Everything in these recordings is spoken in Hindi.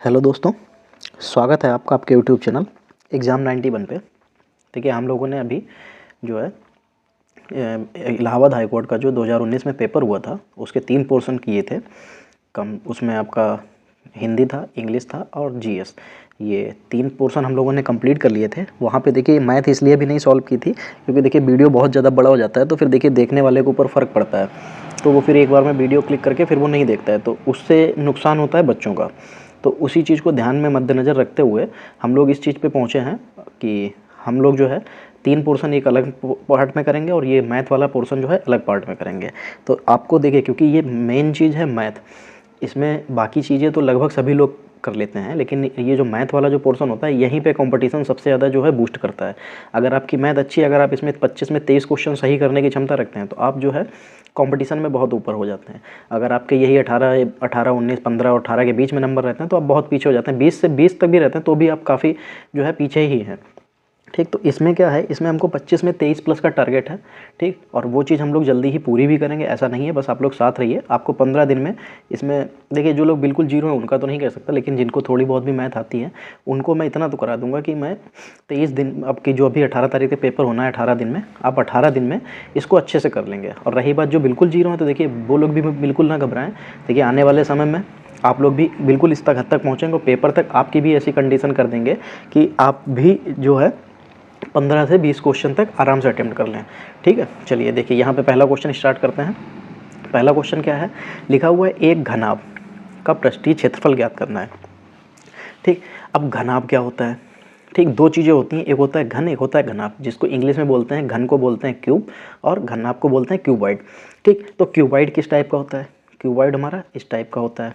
हेलो दोस्तों, स्वागत है आपका आपके यूट्यूब चैनल एग्ज़ाम 91 पे। देखिए, हम लोगों ने अभी जो है इलाहाबाद हाई कोर्ट का जो 2019 में पेपर हुआ था उसके 3 पोर्शन किए थे। कम उसमें आपका हिंदी था, इंग्लिश था और जीएस। ये 3 पोर्शन हम लोगों ने कंप्लीट कर लिए थे। वहाँ पे देखिए मैथ इसलिए भी नहीं सॉल्व की थी क्योंकि देखिए वीडियो बहुत ज़्यादा बड़ा हो जाता है, तो फिर देखिए देखने वाले के ऊपर फ़र्क पड़ता है, तो वो फिर एक बार में वीडियो क्लिक करके फिर वो नहीं देखता है, तो उससे नुकसान होता है बच्चों का। तो उसी चीज़ को ध्यान में मद्देनज़र रखते हुए हम लोग इस चीज़ पे पहुँचे हैं कि हम लोग जो है 3 पोर्शन एक अलग पार्ट में करेंगे और ये मैथ वाला पोर्शन जो है अलग पार्ट में करेंगे। तो आपको देखिए, क्योंकि ये मेन चीज़ है मैथ, इसमें बाकी चीज़ें तो लगभग सभी लोग कर लेते हैं, लेकिन ये जो मैथ वाला जो पोर्शन होता है यहीं पे कंपटीशन सबसे ज़्यादा जो है बूस्ट करता है। अगर आपकी मैथ अच्छी है, अगर आप इसमें 25 में 23 क्वेश्चन सही करने की क्षमता रखते हैं तो आप जो है कंपटीशन में बहुत ऊपर हो जाते हैं। अगर आपके यही 18, 19, 15 और 18 के बीच में नंबर रहते हैं तो आप बहुत पीछे हो जाते हैं। 20 से 20 तक भी रहते हैं तो भी आप काफ़ी जो है पीछे ही हैं। ठीक, तो इसमें क्या है, इसमें हमको 25 में 23 प्लस का टारगेट है। ठीक, और वो चीज़ हम लोग जल्दी ही पूरी भी करेंगे, ऐसा नहीं है, बस आप लोग साथ रहिए। आपको 15 दिन में इसमें देखिए, जो लोग बिल्कुल जीरो हैं उनका तो नहीं कह सकता, लेकिन जिनको थोड़ी बहुत भी मैथ आती है उनको मैं इतना तो करा दूंगा कि मैं 23 दिन, आपकी जो अभी 18 तारीख के पेपर होना है 18 दिन में, आप 18 दिन में इसको अच्छे से कर लेंगे। और रही बात जो बिल्कुल जीरो है, तो देखिए वो लोग भी बिल्कुल ना घबराएं। देखिए आने वाले समय में आप लोग भी बिल्कुल इस तक हद तक पहुँचेंगे और पेपर तक आपकी भी ऐसी कंडीशन कर देंगे कि आप भी जो है 15 से 20 क्वेश्चन तक आराम से अटेम्प्ट कर लें। ठीक है, चलिए देखिए यहाँ पे पहला क्वेश्चन स्टार्ट करते हैं। पहला क्वेश्चन क्या है, लिखा हुआ है एक घनाभ का पृष्ठीय क्षेत्रफल ज्ञात करना है। ठीक, अब घनाभ क्या होता है? ठीक, दो चीज़ें होती हैं, एक होता है घन, एक होता है घनाभ, जिसको इंग्लिश में बोलते हैं, घन को बोलते हैं क्यूब और घनाभ को बोलते हैं क्यूबॉइड। ठीक, तो क्यूबॉइड किस टाइप का होता है? क्यूबॉइड हमारा इस टाइप का होता है।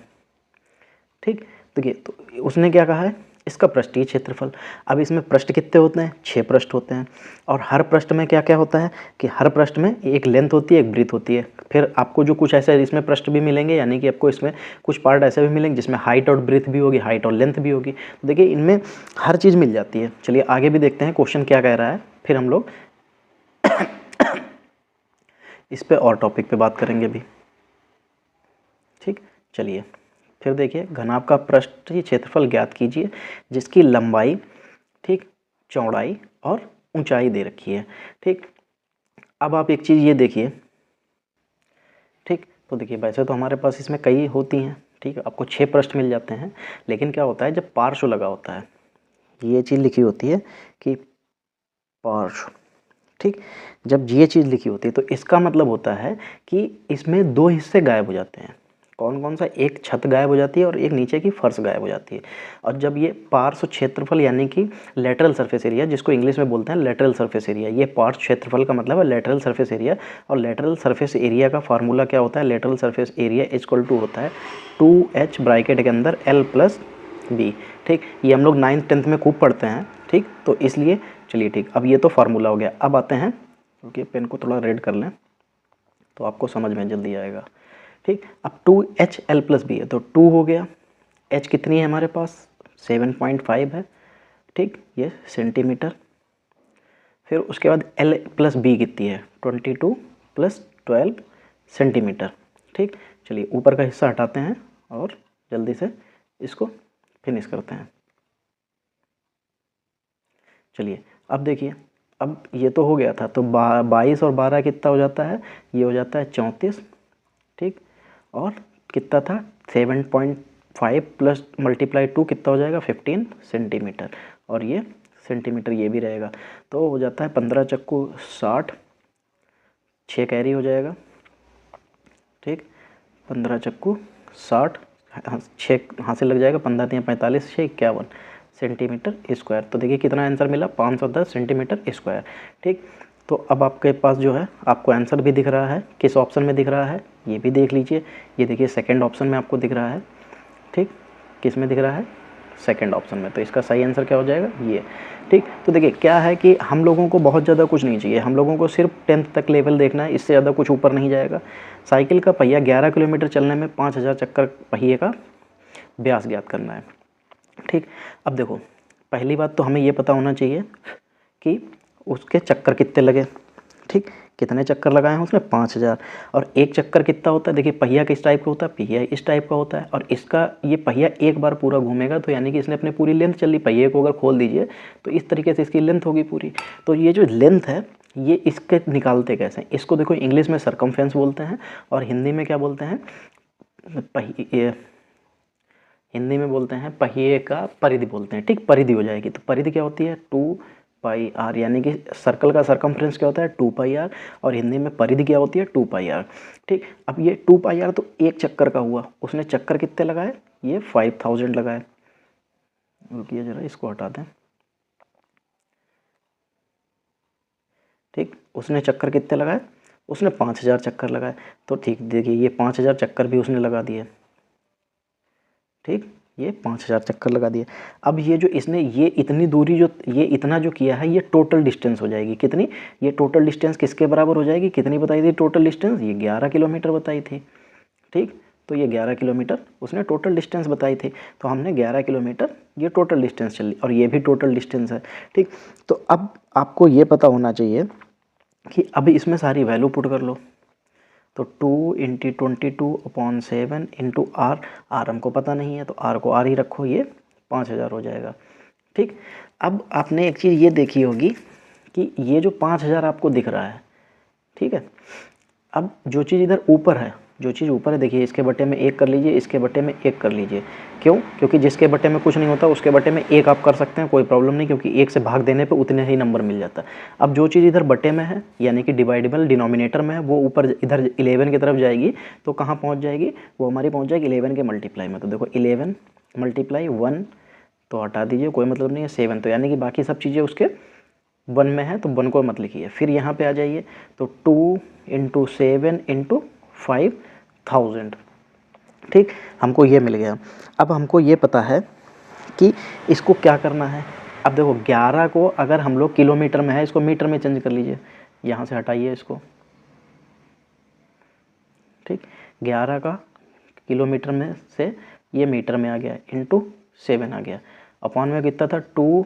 ठीक, देखिए तो उसने क्या कहा है, इसका पृष्ठीय क्षेत्रफल। अब इसमें पृष्ठ कितने होते हैं? 6 पृष्ठ होते हैं। और हर पृष्ठ में क्या क्या होता है कि हर पृष्ठ में एक लेंथ होती है, एक ब्रीथ होती है। फिर आपको जो कुछ ऐसे इसमें पृष्ठ भी मिलेंगे, यानी कि आपको इसमें कुछ पार्ट ऐसे भी मिलेंगे जिसमें हाइट और ब्रीथ भी होगी, हाइट और लेंथ भी होगी। तो देखिए इनमें हर चीज़ मिल जाती है। चलिए आगे भी देखते हैं क्वेश्चन क्या कह रहा है, फिर हम लोग इस पर और टॉपिक पे बात करेंगे अभी। ठीक, चलिए फिर देखिए, घनाभ का पृष्ठीय क्षेत्रफल ज्ञात कीजिए जिसकी लंबाई, ठीक, चौड़ाई और ऊंचाई दे रखी है। ठीक, अब आप एक चीज़ ये देखिए। ठीक, तो देखिए वैसे तो हमारे पास इसमें कई होती हैं। ठीक है, आपको 6 पृष्ठ मिल जाते हैं, लेकिन क्या होता है जब पार्श्व लगा होता है, ये चीज़ लिखी होती है कि पार्श्व। ठीक, जब ये चीज़ लिखी होती है तो इसका मतलब होता है कि इसमें 2 हिस्से गायब हो जाते हैं। कौन कौन सा? एक छत गायब हो जाती है और एक नीचे की फर्श गायब हो जाती है। और जब ये पार्श्व क्षेत्रफल यानी कि लेटरल सरफेस एरिया, जिसको इंग्लिश में बोलते हैं लेटरल सरफेस एरिया, ये पार्श्व क्षेत्रफल का मतलब है लेटरल सरफेस एरिया। और लेटरल सरफेस एरिया का फार्मूला क्या होता है? Lateral surface area equal to होता है 2h ब्रैकेट के अंदर L प्लस बी। ठीक, ये हम लोग 9th 10th में खूब पढ़ते हैं। ठीक, तो इसलिए चलिए ठीक, अब ये तो फार्मूला हो गया। अब आते हैं, क्योंकि पेन को थोड़ा रेड कर लें तो आपको समझ में जल्दी आएगा। ठीक, अब 2HL प्लस बी है तो 2 हो गया। H कितनी है हमारे पास? 7.5 है। ठीक, ये सेंटीमीटर। फिर उसके बाद L प्लस बी कितनी है? 22 प्लस 12 सेंटीमीटर। ठीक, चलिए ऊपर का हिस्सा हटाते हैं और जल्दी से इसको फिनिश करते हैं। चलिए अब देखिए, अब ये तो हो गया था, तो 22 और 12 कितना हो जाता है? ये हो जाता है 34। ठीक, और कितना था? 7.5 प्लस मल्टीप्लाई 2 कितना हो जाएगा? 15 सेंटीमीटर। और ये सेंटीमीटर ये भी रहेगा, तो हो जाता है 15 चक्कू 60, 6 कैरी हो जाएगा। ठीक, 15 चक्कू 60, 6 हाथ से लग जाएगा, 15 3 45, 6 51 सेंटीमीटर स्क्वायर। तो देखिए कितना आंसर मिला? 510 सेंटीमीटर स्क्वायर। ठीक, तो अब आपके पास जो है आपको आंसर भी दिख रहा है, किस ऑप्शन में दिख रहा है ये भी देख लीजिए। ये देखिए सेकंड ऑप्शन में आपको दिख रहा है। ठीक, किस में दिख रहा है? सेकंड ऑप्शन में। तो इसका सही आंसर क्या हो जाएगा? ये। ठीक, तो देखिए क्या है कि हम लोगों को बहुत ज़्यादा कुछ नहीं चाहिए, हम लोगों को सिर्फ 10th तक लेवल देखना है, इससे ज़्यादा कुछ ऊपर नहीं जाएगा। साइकिल का पहिया 11 किलोमीटर चलने में 5000 चक्कर पहिए का व्यास ज्ञात करना है। ठीक, अब देखो पहली बात तो हमें ये पता होना चाहिए कि उसके चक्कर कितने लगे। ठीक, कितने चक्कर लगाए हैं उसने? 5000। और एक चक्कर कितना होता है? देखिए पहिया किस टाइप का होता है? पहिया इस टाइप का होता है, और इसका ये पहिया एक बार पूरा घूमेगा तो यानी कि इसने अपनी पूरी लेंथ चल ली। पहिए को अगर खोल दीजिए तो इस तरीके से इसकी लेंथ होगी पूरी। तो ये जो लेंथ है ये इसके निकालते कैसे? इसको देखो इंग्लिश में सरकमफेरेंस बोलते हैं, और हिंदी में क्या बोलते हैं? पहिए, हिंदी में बोलते हैं पहिए का परिधि बोलते हैं। ठीक, परिधि हो जाएगी। तो परिधि क्या होती है? 2πr, यानी कि सर्कल का सरकमफ्रेंस क्या होता है? 2πr, और हिंदी में परिधि क्या होती है? 2πr। ठीक, अब ये 2πr तो एक चक्कर का हुआ। उसने चक्कर कितने लगाए? ये 5000 लगाए। रुकिए जरा, इसको हटा दें। ठीक, उसने चक्कर कितने लगाए? उसने 5000 चक्कर लगाए। तो ठीक, देखिए ये 5000 चक्कर भी उसने लगा दिए। ठीक, ये 5000 चक्कर लगा दिए। अब ये जो इसने ये इतनी दूरी जो ये इतना जो किया है ये टोटल डिस्टेंस हो जाएगी। कितनी? ये टोटल डिस्टेंस किसके बराबर हो जाएगी? कितनी बताई थी टोटल डिस्टेंस? ये 11 किलोमीटर बताई थी। ठीक, तो ये 11 किलोमीटर उसने टोटल डिस्टेंस बताई थी। तो हमने 11 किलोमीटर ये टोटल डिस्टेंस चली, और ये भी टोटल डिस्टेंस है। ठीक, तो अब आपको ये पता होना चाहिए कि अभी इसमें सारी वैल्यू पुट कर लो। तो 2 × 22/7 × आर हमको पता नहीं है, तो आर को आर ही रखो, ये 5000 हो जाएगा। ठीक, अब आपने एक चीज़ ये देखी होगी कि ये जो 5000 आपको दिख रहा है, ठीक है, अब जो चीज़ इधर ऊपर है, जो चीज़ ऊपर है, देखिए इसके बटे में 1 कर लीजिए, इसके बटे में 1 कर लीजिए। क्यों? क्योंकि जिसके बटे में कुछ नहीं होता उसके बटे में 1 आप कर सकते हैं, कोई प्रॉब्लम नहीं, क्योंकि 1 से भाग देने पे उतने ही नंबर मिल जाता है। अब जो चीज़ इधर बटे में है यानी कि डिवाइडेबल डिनोमिनेटर में है, वो ऊपर इधर 11 की तरफ जाएगी, तो कहाँ पहुँच जाएगी? वो हमारी पहुँच जाएगी 11 के मल्टीप्लाई में। तो देखो 11 × 1 तो हटा दीजिए, कोई मतलब नहीं है, 7, तो यानी कि बाकी सब चीज़ें उसके 1 में है, तो 1 को मत लिखिए। फिर यहाँ पे आ जाइए, तो 2 × 7 × 5000। ठीक, हमको ये मिल गया। अब हमको ये पता है कि इसको क्या करना है। अब देखो 11 को अगर हम लोग किलोमीटर में है, इसको मीटर में चेंज कर लीजिए, यहाँ से हटाइए इसको। ठीक, 11 का किलोमीटर में से ये मीटर में आ गया, × 7 आ गया। अपॉन में कितना था? 2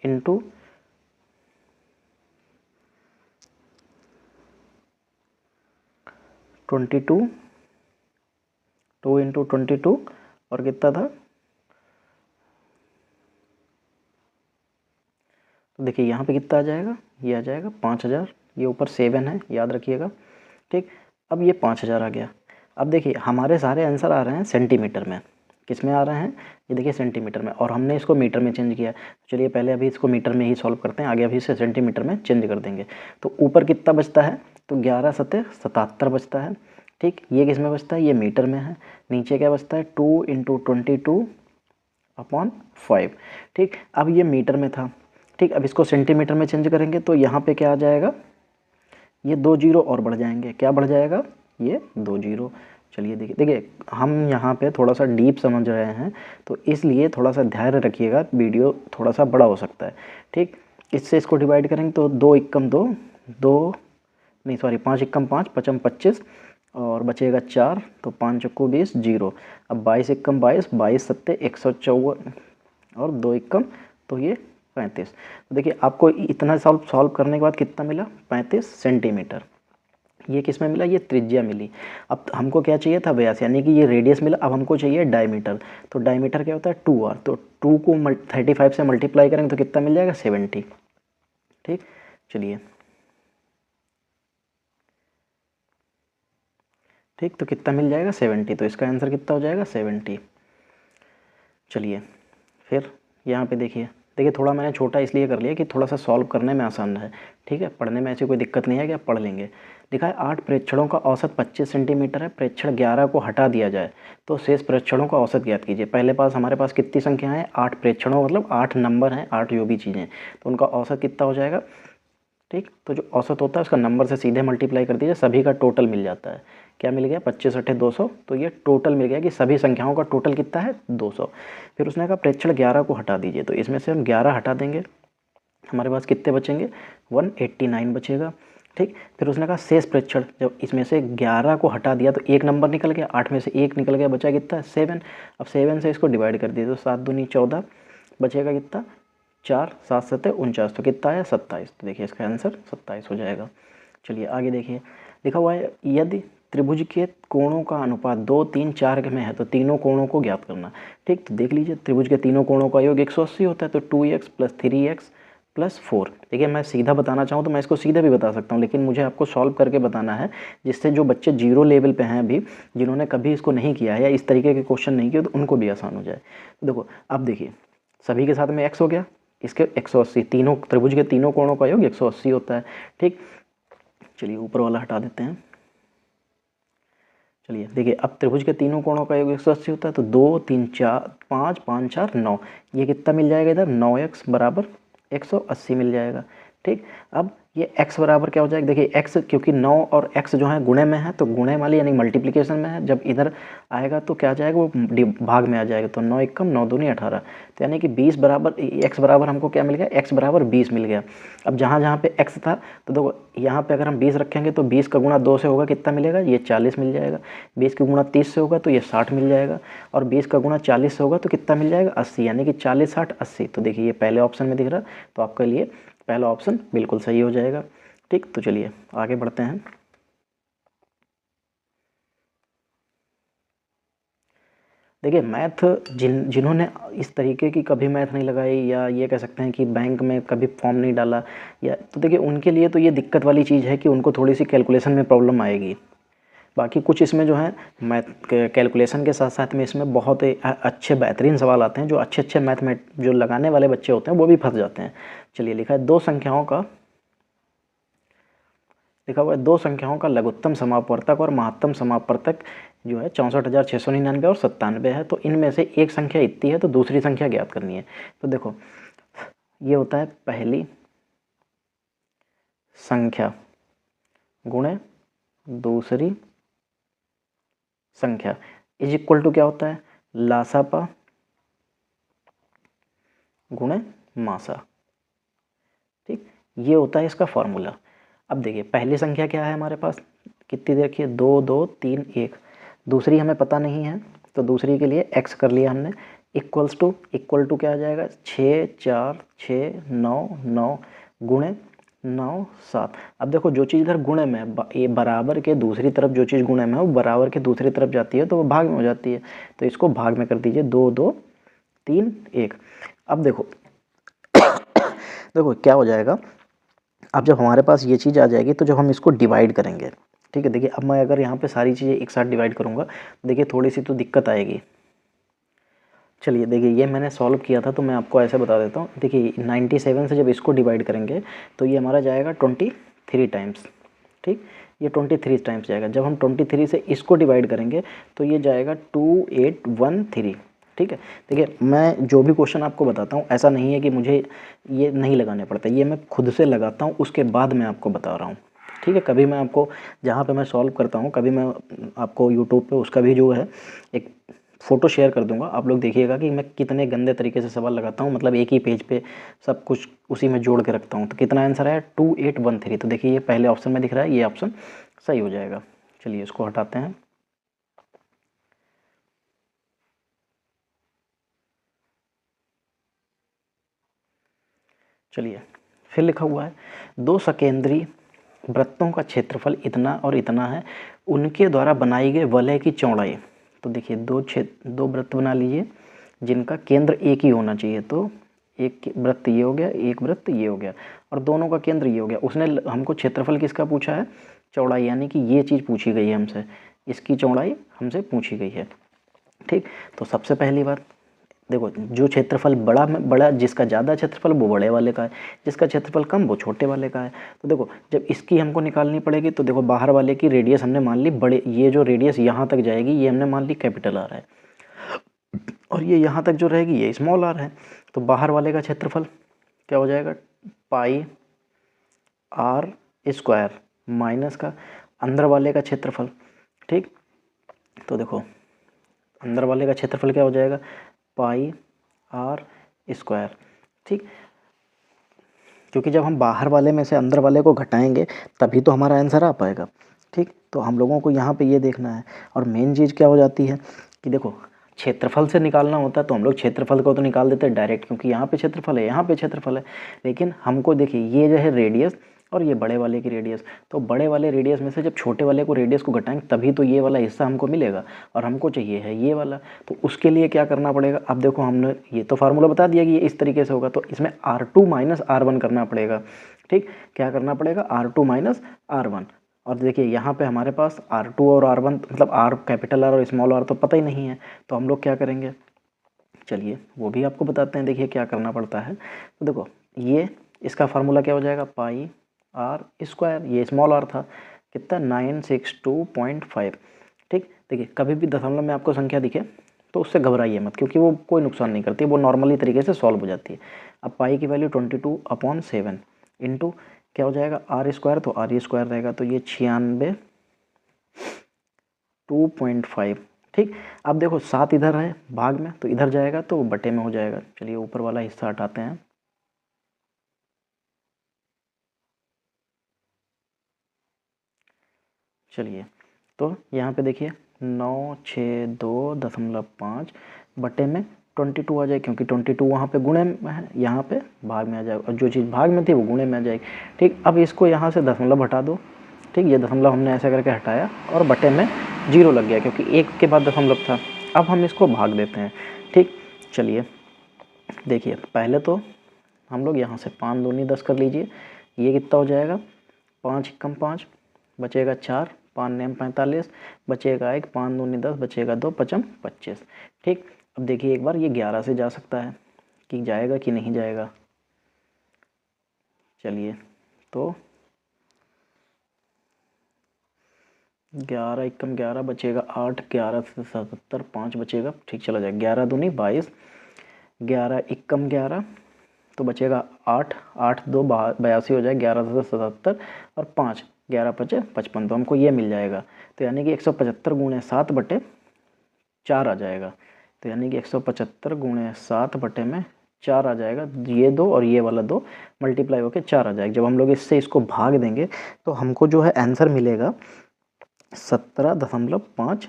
× 22, 2 × 22, और कितना था? तो देखिए यहाँ पे कितना आ जाएगा? ये आ जाएगा 5000, ये ऊपर 7 है, याद रखिएगा। ठीक, अब ये 5000 आ गया। अब देखिए हमारे सारे आंसर आ रहे हैं सेंटीमीटर में। किस में आ रहे हैं? ये देखिए सेंटीमीटर में, और हमने इसको मीटर में चेंज किया। चलिए पहले अभी इसको मीटर में ही सॉल्व करते हैं, आगे अभी इसे सेंटीमीटर में चेंज कर देंगे। तो ऊपर कितना बचता है? तो 11 × 7 = 77 बचता है। ठीक, ये किस में बचता है? ये मीटर में है। नीचे क्या बचता है? 2 × 22/5। ठीक, अब ये मीटर में था। ठीक, अब इसको सेंटीमीटर में चेंज करेंगे तो यहाँ पे क्या आ जाएगा? ये 2 जीरो और बढ़ जाएंगे। क्या बढ़ जाएगा? ये 2 जीरो। चलिए देखिए हम यहाँ पे थोड़ा सा डीप समझ रहे हैं, तो इसलिए थोड़ा सा धैर्य रखिएगा, वीडियो थोड़ा सा बड़ा हो सकता है। ठीक, इससे इसको डिवाइड करेंगे तो 2 × 2 2 नहीं सॉरी 5 × 5 5 25, और बचेगा 4, तो 5 × 20 0। अब 22 × 22 22 7 154, और 2 × तो ये 35। तो देखिए आपको इतना सॉल्व करने के बाद कितना मिला? 35 सेंटीमीटर। ये किस में मिला? ये त्रिज्या मिली। अब हमको क्या चाहिए था? व्यास, यानी कि ये रेडियस मिला। अब हमको चाहिए डायमीटर। तो डायमीटर क्या होता है? 2r। तो 2 को 35 से मल्टीप्लाई करेंगे तो कितना मिल जाएगा? 70। ठीक, चलिए ठीक, तो कितना मिल जाएगा? 70। तो इसका आंसर कितना हो जाएगा? 70। चलिए फिर यहाँ पे देखिए थोड़ा मैंने छोटा इसलिए कर लिया कि थोड़ा सा सॉल्व करने में आसान है। ठीक है, पढ़ने में ऐसी कोई दिक्कत नहीं है कि आप पढ़ लेंगे। लिखा है 8 प्रेक्षणों का औसत 25 सेंटीमीटर है। प्रेक्षण 11 को हटा दिया जाए तो शेष प्रेक्षणों का औसत ज्ञात कीजिए। पहले हमारे पास कितनी संख्याएँ हैं? 8 प्रेक्षणों, मतलब 8 नंबर हैं, 8 जो भी चीज़ें, तो उनका औसत कितना हो जाएगा? ठीक, तो जो औसत होता है उसका नंबर से सीधे मल्टीप्लाई कर दीजिए, सभी का टोटल मिल जाता है। क्या मिल गया? 25 × 8 = 200। तो ये टोटल मिल गया कि सभी संख्याओं का टोटल कितना है? 200। फिर उसने कहा प्रेक्षण 11 को हटा दीजिए, तो इसमें से हम 11 हटा देंगे, हमारे पास कितने बचेंगे? 189 बचेगा। ठीक, फिर उसने कहा शेष प्रेक्षण, जब इसमें से 11 को हटा दिया तो एक नंबर निकल गया, 8 में से 1 निकल गया, बचा कितना? 7। अब 7 से इसको डिवाइड कर दिए तो 7 दूनी 14, बचेगा कितना? 4 7 7 49, तो कितना आया? 27। तो देखिए इसका आंसर 27 हो जाएगा। चलिए आगे देखिए, लिखा हुआ है यदि त्रिभुज के कोणों का अनुपात 2, 3, 4 में है तो तीनों कोणों को ज्ञात करना। ठीक, तो देख लीजिए त्रिभुज के तीनों कोणों का योग 180 होता है, तो 2x + 3x + 4। देखिए मैं सीधा बताना चाहूँ तो मैं इसको सीधा भी बता सकता हूँ, लेकिन मुझे आपको सॉल्व करके बताना है, जिससे जो बच्चे जीरो लेवल पे हैं अभी, जिन्होंने कभी इसको नहीं किया है या इस तरीके के क्वेश्चन नहीं किए, तो उनको भी आसान हो जाए। तो देखो अब देखिए, सभी के साथ में x हो गया, इसके 180, तीनों त्रिभुज के तीनों कोणों का योग 180 होता है। ठीक, चलिए ऊपर वाला हटा देते हैं। चलिए देखिए, अब त्रिभुज के तीनों कोणों का योग 180 होता है, तो 2, 3, 4, 5, 5, 4, 9, ये कितना मिल जाएगा इधर, 9x बराबर 180 मिल जाएगा। ठीक, अब ये x बराबर क्या हो जाएगा, देखिए x, क्योंकि 9 और x जो है गुणे में है, तो गुणे वाली यानी मल्टीप्लिकेशन में है, जब इधर आएगा तो क्या आ जाएगा, वो भाग में आ जाएगा, तो 9 एकम 9 दूनी 18, तो यानी कि 20 बराबर x बराबर हमको क्या मिल गया, x बराबर 20 मिल गया। अब जहाँ जहाँ पे x था, तो देखो यहाँ पे अगर हम 20 रखेंगे तो 20 का गुणा 2 से होगा, कितना मिलेगा, ये 40 मिल जाएगा। 20 का गुणा 30 से होगा तो ये 60 मिल जाएगा, और 20 का गुणा 40 से होगा तो कितना मिल जाएगा, 80, यानी कि 40, 60, 80। तो देखिए ये पहले ऑप्शन में दिख रहा है, तो आपके लिए पहला ऑप्शन बिल्कुल सही हो जाएगा। ठीक, तो चलिए आगे बढ़ते हैं। देखिए मैथ जिन्होंने इस तरीके की कभी मैथ नहीं लगाई, या ये कह सकते हैं कि बैंक में कभी फॉर्म नहीं डाला, या तो देखिए उनके लिए तो ये दिक्कत वाली चीज़ है कि उनको थोड़ी सी कैलकुलेशन में प्रॉब्लम आएगी। बाकी कुछ इसमें जो है मैथ कैलकुलेशन के साथ साथ में इसमें बहुत अच्छे बेहतरीन सवाल आते हैं, जो अच्छे मैथ जो लगाने वाले बच्चे होते हैं वो भी फंस जाते हैं। चलिए लिखा है, लिखा हुआ है दो संख्याओं का लघुत्तम समापवर्तक और महत्तम समापवर्तक जो है 64,699 और 97 है, तो इनमें से एक संख्या इतनी है तो दूसरी संख्या ज्ञात करनी है। तो देखो ये होता है पहली संख्या गुणे दूसरी संख्या इज इक्वल टू क्या होता है, लासापा गुणे मासा। ठीक, ये होता है इसका फॉर्मूला। अब देखिए पहली संख्या क्या है हमारे पास, कितनी देखिए 2, 2, 3, 1। दूसरी हमें पता नहीं है, तो दूसरी के लिए x कर लिया हमने, इक्वल टू क्या आ जाएगा, 6, 4, 6, 9, 9 गुणे 9, 7। अब देखो जो चीज़ इधर गुणे में है, ये बराबर के दूसरी तरफ जो चीज़ गुणे में है वो बराबर के दूसरी तरफ जाती है तो वो भाग में हो जाती है, तो इसको भाग में कर दीजिए, 2, 2, 3, 1। अब देखो देखो क्या हो जाएगा, अब जब हमारे पास ये चीज़ आ जाएगी तो जब हम इसको डिवाइड करेंगे, ठीक है, देखिए अब मैं अगर यहाँ पे सारी चीज़ें एक साथ डिवाइड करूँगा, देखिए थोड़ी सी तो दिक्कत आएगी। चलिए देखिए ये मैंने सॉल्व किया था, तो मैं आपको ऐसे बता देता हूँ। देखिए 97 से जब इसको डिवाइड करेंगे तो ये हमारा जाएगा 23 टाइम्स। ठीक, ये 23 टाइम्स जाएगा। जब हम 23 से इसको डिवाइड करेंगे तो ये जाएगा 2813। ठीक है, देखिए मैं जो भी क्वेश्चन आपको बताता हूँ ऐसा नहीं है कि मुझे ये नहीं लगाने पड़ता, ये मैं खुद से लगाता हूँ, उसके बाद मैं आपको बता रहा हूँ। ठीक है, कभी मैं आपको जहाँ पे मैं सॉल्व करता हूँ, कभी मैं आपको यूट्यूब पे उसका भी जो है एक फ़ोटो शेयर कर दूंगा, आप लोग देखिएगा कि मैं कितने गंदे तरीके से सवाल लगाता हूँ, मतलब एक ही पेज पे सब कुछ उसी में जोड़ के रखता हूँ। तो कितना आंसर है, 2813। तो देखिए ये पहले ऑप्शन में दिख रहा है, ये ऑप्शन सही हो जाएगा। चलिए इसको हटाते हैं। चलिए फिर लिखा हुआ है, दो सकेंद्री वृत्तों का क्षेत्रफल इतना और इतना है, उनके द्वारा बनाई गई वलय की चौड़ाई। तो देखिए दो वृत्त बना लीजिए जिनका केंद्र एक ही होना चाहिए, तो एक वृत्त ये हो गया, एक वृत्त ये हो गया, और दोनों का केंद्र ये हो गया। उसने हमको क्षेत्रफल किसका पूछा है, चौड़ाई, यानी कि ये चीज़ पूछी गई है हमसे, इसकी चौड़ाई हमसे पूछी गई है। ठीक, तो सबसे पहली बात देखो, जो क्षेत्रफल बड़ा जिसका ज़्यादा क्षेत्रफल वो बड़े वाले का है, जिसका क्षेत्रफल कम वो छोटे वाले का है। तो देखो जब इसकी हमको निकालनी पड़ेगी, तो देखो बाहर वाले की रेडियस हमने मान ली बड़े, ये जो रेडियस यहाँ तक जाएगी ये हमने मान ली कैपिटल आर है, और ये यहाँ तक जो रहेगी ये स्मॉल आर है। तो बाहर वाले का क्षेत्रफल क्या हो जाएगा, पाई आर स्क्वायर माइनस का अंदर वाले का क्षेत्रफल। ठीक, तो देखो अंदर वाले का क्षेत्रफल क्या हो जाएगा, पाई आर स्क्वायर। ठीक, क्योंकि जब हम बाहर वाले में से अंदर वाले को घटाएंगे तभी तो हमारा आंसर आ पाएगा। ठीक, तो हम लोगों को यहाँ पे ये देखना है। और मेन चीज़ क्या हो जाती है कि देखो क्षेत्रफल से निकालना होता है तो हम लोग क्षेत्रफल को तो निकाल देते हैं डायरेक्ट, क्योंकि यहाँ पे क्षेत्रफल है, यहाँ पे क्षेत्रफल है। लेकिन हमको देखिए ये जो है रेडियस और ये बड़े वाले की रेडियस। तो बड़े वाले रेडियस में से जब छोटे वाले को रेडियस को घटाएंगे तभी तो ये वाला हिस्सा हमको मिलेगा, और हमको चाहिए है ये वाला। तो उसके लिए क्या करना पड़ेगा, अब देखो हमने ये तो फार्मूला बता दिया कि ये इस तरीके से होगा, तो इसमें R2 माइनस R1 करना पड़ेगा। ठीक, क्या करना पड़ेगा, R2 माइनस R1। और देखिए यहाँ पे हमारे पास R2 और R1 मतलब R कैपिटल R और स्मॉल r तो पता ही नहीं है, तो हम लोग क्या करेंगे, चलिए वो भी आपको बताते हैं। देखिए क्या करना पड़ता है, तो देखो ये इसका फार्मूला क्या हो जाएगा, पाई आर स्क्वायर, ये स्मॉल r था कितना 962.5। ठीक, देखिए कभी भी दशमलव में आपको संख्या दिखे तो उससे घबराइए मत, क्योंकि वो कोई नुकसान नहीं करती, वो नॉर्मली तरीके से सॉल्व हो जाती है। अब पाई की वैल्यू 22/7 इंटू क्या हो जाएगा आर स्क्वायर, तो आर स्क्वायर रहेगा, तो ये 96.2.5। ठीक, अब देखो 7 इधर है भाग में, तो इधर जाएगा तो बटे में हो जाएगा। चलिए ऊपर वाला हिस्सा हटाते हैं, चलिए तो यहाँ पे देखिए 962.5 बटे में 22 आ जाए, क्योंकि 22 वहाँ पे गुणे में है, यहाँ पे भाग में आ जाएगा, और जो चीज़ भाग में थी वो गुणे में आ जाएगी। ठीक, अब इसको यहाँ से दशमलव हटा दो। ठीक, ये दशमलव हमने ऐसे करके हटाया और बटे में 0 लग गया, क्योंकि एक के बाद दशमलव था। अब हम इसको भाग देते हैं। ठीक, चलिए देखिए पहले तो हम लोग यहाँ से 5 दूनी 10 कर लीजिए, ये कितना हो जाएगा 5 एकम 5 बचेगा 4, 5 नेम 45 बचेगा 1, 5 दूनी 10 बचेगा 2, 5 25। ठीक, अब देखिए एक बार ये 11 से जा सकता है कि जाएगा कि नहीं जाएगा। चलिए तो 11 एकम 11 बचेगा 8, 11 से 77 5 बचेगा, ठीक चला जाएगा, 11 दूनी 22, 11 एकम 11 तो बचेगा 8, 8 2 82 हो जाएगा, 11 से 77 और 5 11 5 55, तो हमको ये मिल जाएगा। तो यानी कि 175 गुणे 7 बटे 4 आ जाएगा। तो यानी कि 175 गुणे 7 बटे में 4 आ जाएगा, ये 2 और ये वाला 2 मल्टीप्लाई होकर 4 आ जाएगा। जब हम लोग इससे इसको भाग देंगे तो हमको जो है आंसर मिलेगा 17.5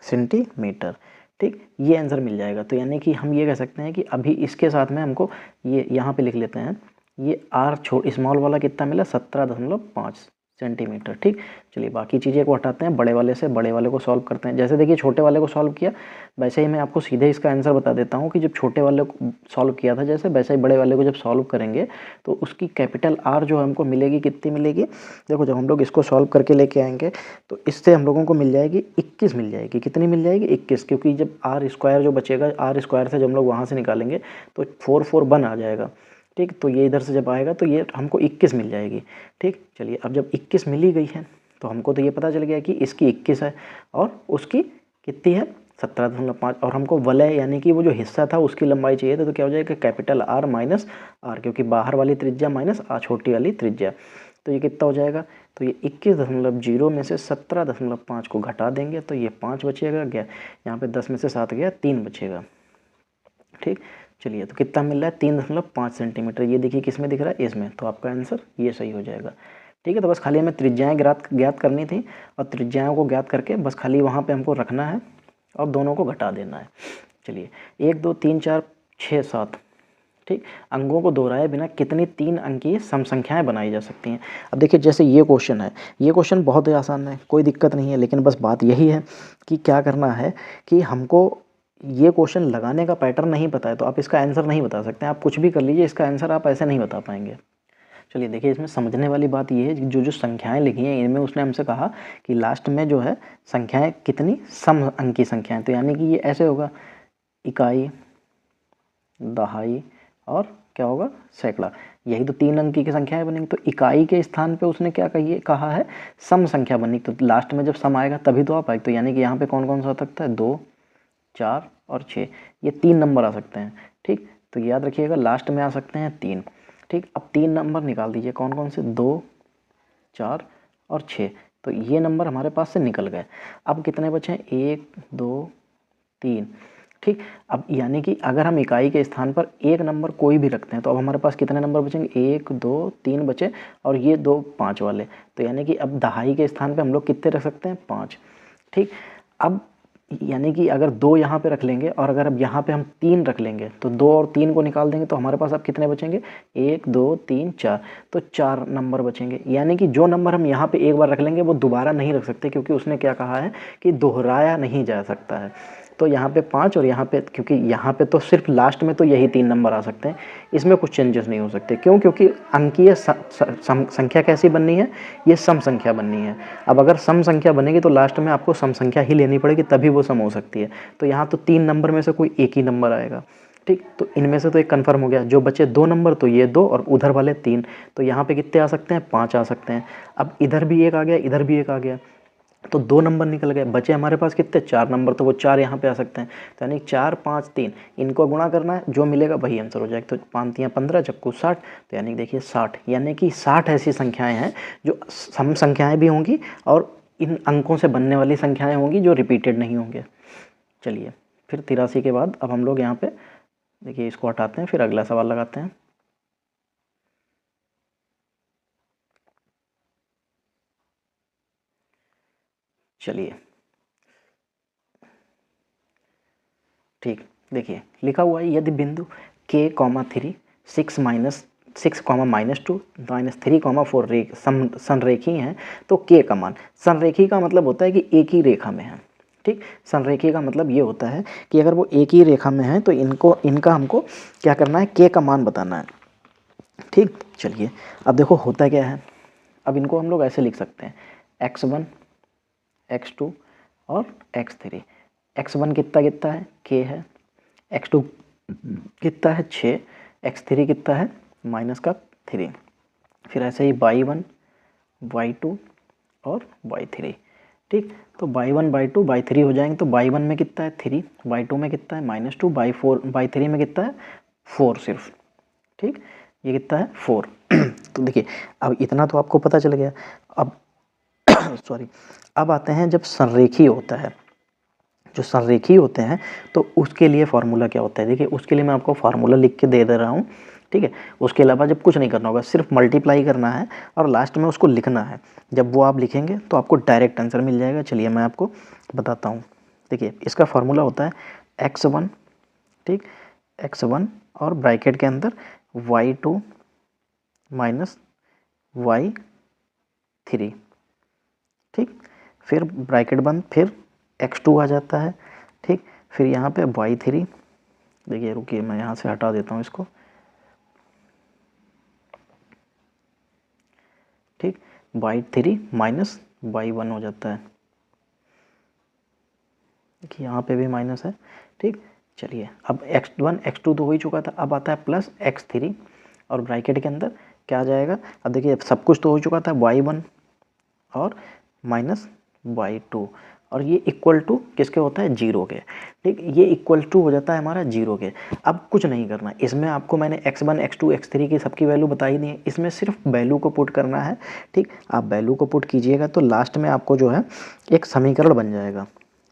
सेंटीमीटर। ठीक, ये आंसर मिल जाएगा। तो यानी कि हम ये कह सकते हैं कि अभी इसके साथ में हमको ये यहाँ पे लिख लेते हैं, ये आर स्मॉल वाला कितना मिला 17.5 सेंटीमीटर। ठीक, चलिए बाकी चीज़ें को हटाते हैं, बड़े वाले से बड़े वाले को सॉल्व करते हैं। जैसे देखिए छोटे वाले को सॉल्व किया, वैसे ही मैं आपको सीधे इसका आंसर बता देता हूँ कि जब छोटे वाले को सॉल्व किया था जैसे, वैसे ही बड़े वाले को जब सॉल्व करेंगे तो उसकी कैपिटल आर जो हमको मिलेगी कितनी मिलेगी। देखो जब हम लोग इसको सॉल्व करके लेके आएंगे तो इससे हम लोगों को मिल जाएगी 21 मिल जाएगी। कितनी मिल जाएगी 21, क्योंकि जब आर स्क्वायर जो बचेगा, आर स्क्वायर से जब हम लोग वहाँ से निकालेंगे तो 441 आ जाएगा। ठीक, तो ये इधर से जब आएगा तो ये हमको 21 मिल जाएगी। ठीक, चलिए अब जब 21 मिली गई है तो हमको तो ये पता चल गया कि इसकी 21 है और उसकी कितनी है 17.5, और हमको वलय यानी कि वो जो हिस्सा था उसकी लंबाई चाहिए था, तो क्या हो जाएगा कैपिटल आर माइनस आर, क्योंकि बाहर वाली त्रिज्या माइनस आ छोटी वाली त्रिज्या, तो ये कितना हो जाएगा, तो ये 21.0 में से 17.5 को घटा देंगे तो ये 5 बचेगा, गया यहाँ पे 10 में से 7 गया 3 बचेगा। ठीक, चलिए तो कितना मिल रहा है 3.5 सेंटीमीटर, ये देखिए किस में दिख रहा है इसमें, तो आपका आंसर ये सही हो जाएगा। ठीक है, तो बस खाली हमें त्रिज्याएँ ज्ञात करनी थी, और त्रिज्याओं को ज्ञात करके बस खाली वहाँ पे हमको रखना है और दोनों को घटा देना है। चलिए 1 2 3 4 6 7, ठीक, अंकों को दोहराए बिना कितनी 3 अंकीय सम संख्याएँ बनाई जा सकती हैं। अब देखिए जैसे ये क्वेश्चन है, ये क्वेश्चन बहुत ही आसान है, कोई दिक्कत नहीं है, लेकिन बस बात यही है कि क्या करना है कि हमको ये क्वेश्चन लगाने का पैटर्न नहीं पता है तो आप इसका आंसर नहीं बता सकते, आप कुछ भी कर लीजिए, इसका आंसर आप ऐसे नहीं बता पाएंगे। चलिए देखिए इसमें समझने वाली बात ये है, जो जो संख्याएं लिखी हैं इनमें उसने हमसे कहा कि लास्ट में जो है संख्याएं कितनी सम अंकी संख्याएं, तो यानी कि ये ऐसे होगा इकाई, दहाई और क्या होगा सैकड़ा, यही तो 3 अंकी की संख्याएं बनेंगी। तो इकाई के स्थान पे उसने क्या कहा है सम संख्या बनी, तो लास्ट में जब सम आएगा तभी तो आप आएगी। तो यानी कि यहाँ पे कौन कौन सा हो सकता है 2 4 और 6, ये 3 नंबर आ सकते हैं। ठीक, तो याद रखिएगा लास्ट में आ सकते हैं 3। ठीक, अब 3 नंबर निकाल दीजिए कौन कौन से 2 4 और 6, तो ये नंबर हमारे पास से निकल गए। अब कितने बचे 1 2 3। ठीक, अब यानी कि अगर हम इकाई के स्थान पर एक नंबर कोई भी रखते हैं तो अब हमारे पास कितने नंबर बचेंगे 1 2 3 बचे, और ये 2 5 वाले, तो यानी कि अब दहाई के स्थान पे हम लोग कितने रख सकते हैं 5। ठीक, अब यानी कि अगर 2 यहाँ पे रख लेंगे और अगर अब यहाँ पे हम 3 रख लेंगे तो 2 और 3 को निकाल देंगे तो हमारे पास अब कितने बचेंगे, 1 2 3 4, तो 4 नंबर बचेंगे। यानी कि जो नंबर हम यहाँ पे एक बार रख लेंगे वो दोबारा नहीं रख सकते, क्योंकि उसने क्या कहा है कि दोहराया नहीं जा सकता है। तो यहाँ पे 5 और यहाँ पे, क्योंकि यहाँ पे तो सिर्फ लास्ट में तो यही 3 नंबर आ सकते हैं, इसमें कुछ चेंजेस नहीं हो सकते। क्यों? क्योंकि अंकीय संख्या कैसी बननी है, ये सम संख्या बननी है। अब अगर सम संख्या बनेगी तो लास्ट में आपको सम संख्या ही लेनी पड़ेगी, तभी वो सम हो सकती है। तो यहाँ तो 3 नंबर में से कोई एक ही नंबर आएगा, ठीक। तो इनमें से तो एक कन्फर्म हो गया। जो बचे 2 नंबर, तो ये 2 और उधर वाले 3, तो यहाँ पे कितने आ सकते हैं, 5 आ सकते हैं। अब इधर भी एक आ गया, इधर भी एक आ गया, तो 2 नंबर निकल गए। बचे हमारे पास कितने, 4 नंबर, तो वो 4 यहाँ पे आ सकते हैं। तो यानी 4 5 3, इनको गुणा करना है, जो मिलेगा वही आंसर हो जाएगा। तो 5 3 15 चक्कू 60, तो यानी देखिए 60, यानी कि 60 ऐसी संख्याएं हैं जो सम संख्याएं भी होंगी और इन अंकों से बनने वाली संख्याएं होंगी जो रिपीटेड नहीं होंगे। चलिए फिर 83 के बाद अब हम लोग यहाँ पे देखिए इसको हटाते हैं, फिर अगला सवाल लगाते हैं। चलिए ठीक, देखिए लिखा हुआ है, यदि बिंदु k, 3 6 6, -2 -3, 4 संरेखी हैं तो k का मान, संरेखी का मतलब होता है कि एक ही रेखा में है, ठीक। संरेखी का मतलब ये होता है कि अगर वो एक ही रेखा में है तो इनका हमको क्या करना है, k का मान बताना है, ठीक। चलिए अब देखो होता क्या है, अब इनको हम लोग ऐसे लिख सकते हैं, x1 x2 और x3। x1 कितना कितना है, k है, x2 कितना है 6, x3 कितना है -3, फिर ऐसे ही y1 y2 और y3, ठीक। तो y1 y2 y3 हो जाएंगे, तो y1 में कितना है 3, y2 में कितना है -2, y3 में कितना है 4 सिर्फ, ठीक। ये कितना है 4। तो देखिए अब इतना तो आपको पता चल गया। अब सॉरी, अब आते हैं जब संरेखीय होता है, जो संरेखीय होते हैं तो उसके लिए फार्मूला क्या होता है। देखिए उसके लिए मैं आपको फार्मूला लिख के दे रहा हूँ, ठीक है। उसके अलावा जब कुछ नहीं करना होगा, सिर्फ मल्टीप्लाई करना है और लास्ट में उसको लिखना है। जब वो आप लिखेंगे तो आपको डायरेक्ट आंसर मिल जाएगा। चलिए मैं आपको बताता हूँ। देखिए इसका फार्मूला होता है x1, ठीक, x1 और ब्रैकेट के अंदर y2 माइनस y3, ठीक। फिर ब्रैकेट बंद, फिर x2 आ जाता है, ठीक। फिर यहाँ पे y3, देखिए रुकिए मैं यहाँ से हटा देता हूँ इसको, ठीक। y3 माइनस y1 हो जाता है, देखिए यहाँ पे भी माइनस है, ठीक। चलिए अब x1 x2 तो हो ही चुका था, अब आता है प्लस x3 और ब्रैकेट के अंदर क्या आ जाएगा। अब देखिए सब कुछ तो हो चुका था, y1 और माइनस y2, और ये इक्वल टू किसके होता है, 0 के, ठीक। ये इक्वल टू हो जाता है हमारा 0 के। अब कुछ नहीं करना, इसमें आपको मैंने x1 x2 x3 की सबकी वैल्यू बताई दी है, इसमें सिर्फ वैल्यू को पुट करना है, ठीक। आप वैल्यू को पुट कीजिएगा तो लास्ट में आपको जो है एक समीकरण बन जाएगा,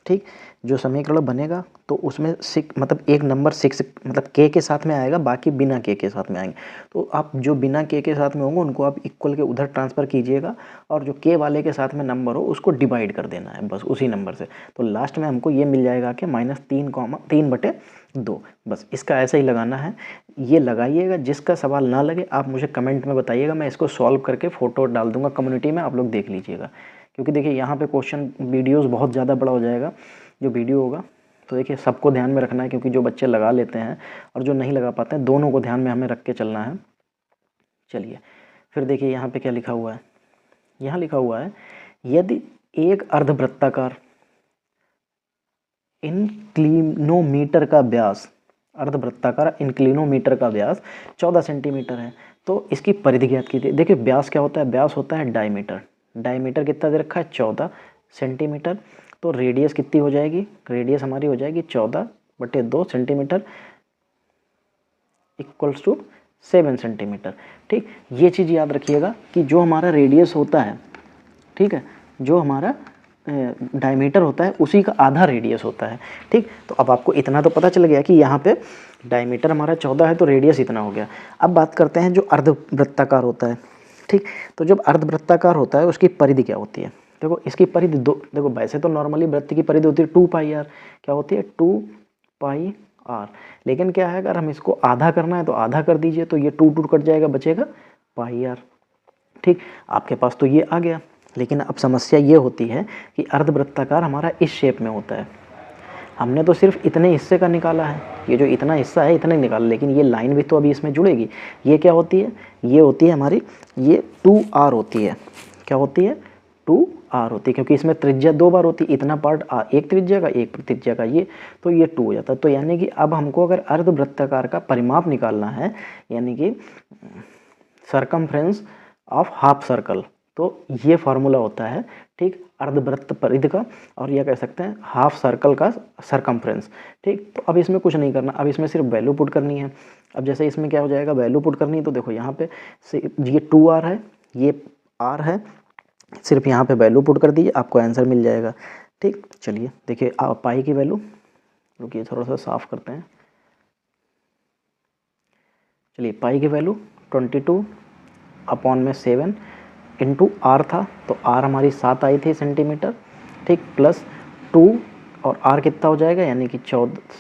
ठीक। जो समीकरण बनेगा तो उसमें मतलब एक नंबर 6 मतलब k के साथ में आएगा, बाकी बिना k के साथ में आएंगे। तो आप जो बिना k के साथ में होंगे उनको आप इक्वल के उधर ट्रांसफ़र कीजिएगा, और जो k वाले के साथ में नंबर हो उसको डिवाइड कर देना है बस उसी नंबर से। तो लास्ट में हमको ये मिल जाएगा कि -3,3/2। बस इसका ऐसा ही लगाना है, ये लगाइएगा। जिसका सवाल ना लगे आप मुझे कमेंट में बताइएगा, मैं इसको सॉल्व करके फ़ोटो डाल दूँगा कम्युनिटी में, आप लोग देख लीजिएगा। क्योंकि देखिए यहाँ पे क्वेश्चन वीडियोस बहुत ज़्यादा बड़ा हो जाएगा जो वीडियो होगा, तो देखिए सबको ध्यान में रखना है, क्योंकि जो बच्चे लगा लेते हैं और जो नहीं लगा पाते हैं, दोनों को ध्यान में हमें रख के चलना है। चलिए फिर देखिए यहाँ पे क्या लिखा हुआ है, यहाँ लिखा हुआ है यदि एक अर्धवृत्ताकार इंक्लिनोमीटर का व्यास, अर्धवृत्ताकार इंक्लिनोमीटर का व्यास 14 सेंटीमीटर है तो इसकी परिधि ज्ञात कीजिए। देखिए व्यास क्या होता है, व्यास होता है डायमीटर, डायमीटर कितना दे रखा है 14 सेंटीमीटर, तो रेडियस कितनी हो जाएगी, रेडियस हमारी हो जाएगी 14/2 सेंटीमीटर इक्वल्स टू 7 सेंटीमीटर, ठीक। ये चीज़ याद रखिएगा कि जो हमारा रेडियस होता है, ठीक है, जो हमारा डायमीटर होता है उसी का आधा रेडियस होता है, ठीक। तो अब आपको इतना तो पता चल गया कि यहाँ पे डायमीटर हमारा 14 है तो रेडियस इतना हो गया। अब बात करते हैं जो अर्धवृत्ताकार होता है, ठीक। तो जब अर्धवृत्ताकार होता है उसकी परिधि क्या होती है, देखो इसकी परिधि दो, देखो वैसे तो नॉर्मली वृत्त की परिधि होती है 2 पाई आर, क्या होती है 2 पाई आर, लेकिन क्या है अगर हम इसको आधा करना है तो आधा कर दीजिए, तो ये 2 कट जाएगा, बचेगा पाई आर। ठीक, आपके पास तो ये आ गया, लेकिन अब समस्या ये होती है कि अर्धवृत्ताकार हमारा इस शेप में होता है। हमने तो सिर्फ इतने हिस्से का निकाला है, ये जो इतना हिस्सा है इतना ही निकाला, लेकिन ये लाइन भी तो अभी इसमें जुड़ेगी। ये क्या होती है, ये होती है हमारी, ये 2r होती है, क्या होती है 2r होती है, क्योंकि इसमें त्रिज्या 2 बार होती है, इतना पार्ट एक त्रिज्या का एक त्रिज्या का, ये तो ये 2 हो जाता है। तो यानी कि अब हमको अगर अर्धवृत्ताकार का परिमाप निकालना है, यानी कि सर्कमफ्रेंस ऑफ हाफ सर्कल, तो ये फार्मूला होता है, ठीक, अर्धवृत्त परिधि का, और यह कह सकते हैं हाफ सर्कल का सर्कमफ्रेंस। ठीक, तो अब इसमें कुछ नहीं करना, अब इसमें सिर्फ वैल्यू पुट करनी है। अब जैसे इसमें क्या हो जाएगा, वैल्यू पुट करनी है, तो देखो यहाँ पे ये 2r है, ये r है, सिर्फ यहाँ पे वैल्यू पुट कर दीजिए, आपको आंसर मिल जाएगा। ठीक, चलिए देखिए पाई की वैल्यू, रुकिए थोड़ा सा साफ करते हैं। चलिए पाई की वैल्यू 22/7 इंटू आर था, तो आर हमारी 7 आई थी सेंटीमीटर, ठीक, प्लस 2 और आर कितना हो जाएगा, यानी कि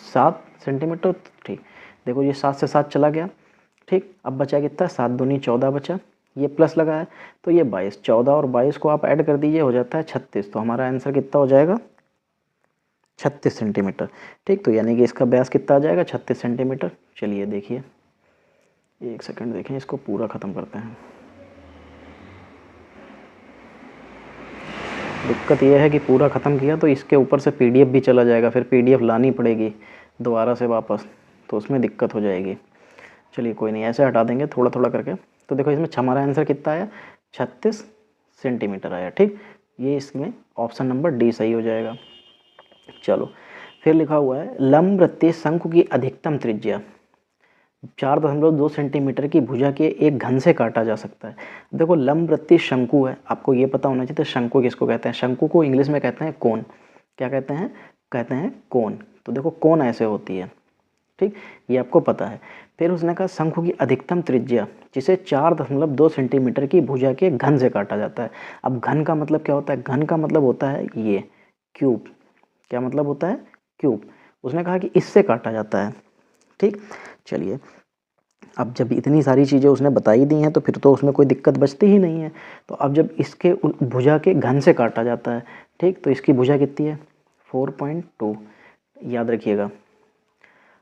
7 सेंटीमीटर। ठीक, देखो ये 7 से 7 चला गया, ठीक, अब बचा कितना, 7 दूनी 14 बचा, ये प्लस लगा है तो ये 22, 14 और 22 को आप ऐड कर दीजिए, हो जाता है 36, तो हमारा आंसर कितना हो जाएगा 36 सेंटीमीटर। ठीक, तो यानी कि इसका व्यास कितना आ जाएगा 36 सेंटीमीटर। चलिए देखिए, एक सेकंड देखें, इसको पूरा ख़त्म करते हैं। दिक्कत यह है कि पूरा ख़त्म किया तो इसके ऊपर से पीडीएफ भी चला जाएगा, फिर पीडीएफ लानी पड़ेगी दोबारा से वापस, तो उसमें दिक्कत हो जाएगी। चलिए कोई नहीं, ऐसे हटा देंगे थोड़ा थोड़ा करके। तो देखो इसमें हमारा आंसर कितना आया, 36 सेंटीमीटर आया। ठीक, ये इसमें ऑप्शन नंबर डी सही हो जाएगा। चलो फिर लिखा हुआ है लंबवृत्तीय शंकु की अधिकतम त्रिज्या 4.2 सेंटीमीटर की भुजा के एक घन से काटा जा सकता है। देखो लंबवृत्तीय शंकु है, आपको ये पता होना चाहिए। तो शंकु किसको कहते हैं, शंकु को इंग्लिश में कहते हैं कोन। क्या कहते हैं, कहते हैं कोन। तो देखो कोन ऐसे होती है, ठीक, ये आपको पता है। फिर उसने कहा शंकु की अधिकतम त्रिज्या जिसे 4.2 सेंटीमीटर की भुजा के घन से काटा जाता है। अब घन का मतलब क्या होता है, घन का मतलब होता है ये क्यूब। क्या मतलब होता है, क्यूब। उसने कहा कि इससे काटा जाता है। ठीक, चलिए अब जब इतनी सारी चीज़ें उसने बताई दी हैं तो फिर तो उसमें कोई दिक्कत बचती ही नहीं है। तो अब जब इसके भुजा के घन से काटा जाता है, ठीक, तो इसकी भुजा कितनी है 4.2, याद रखिएगा।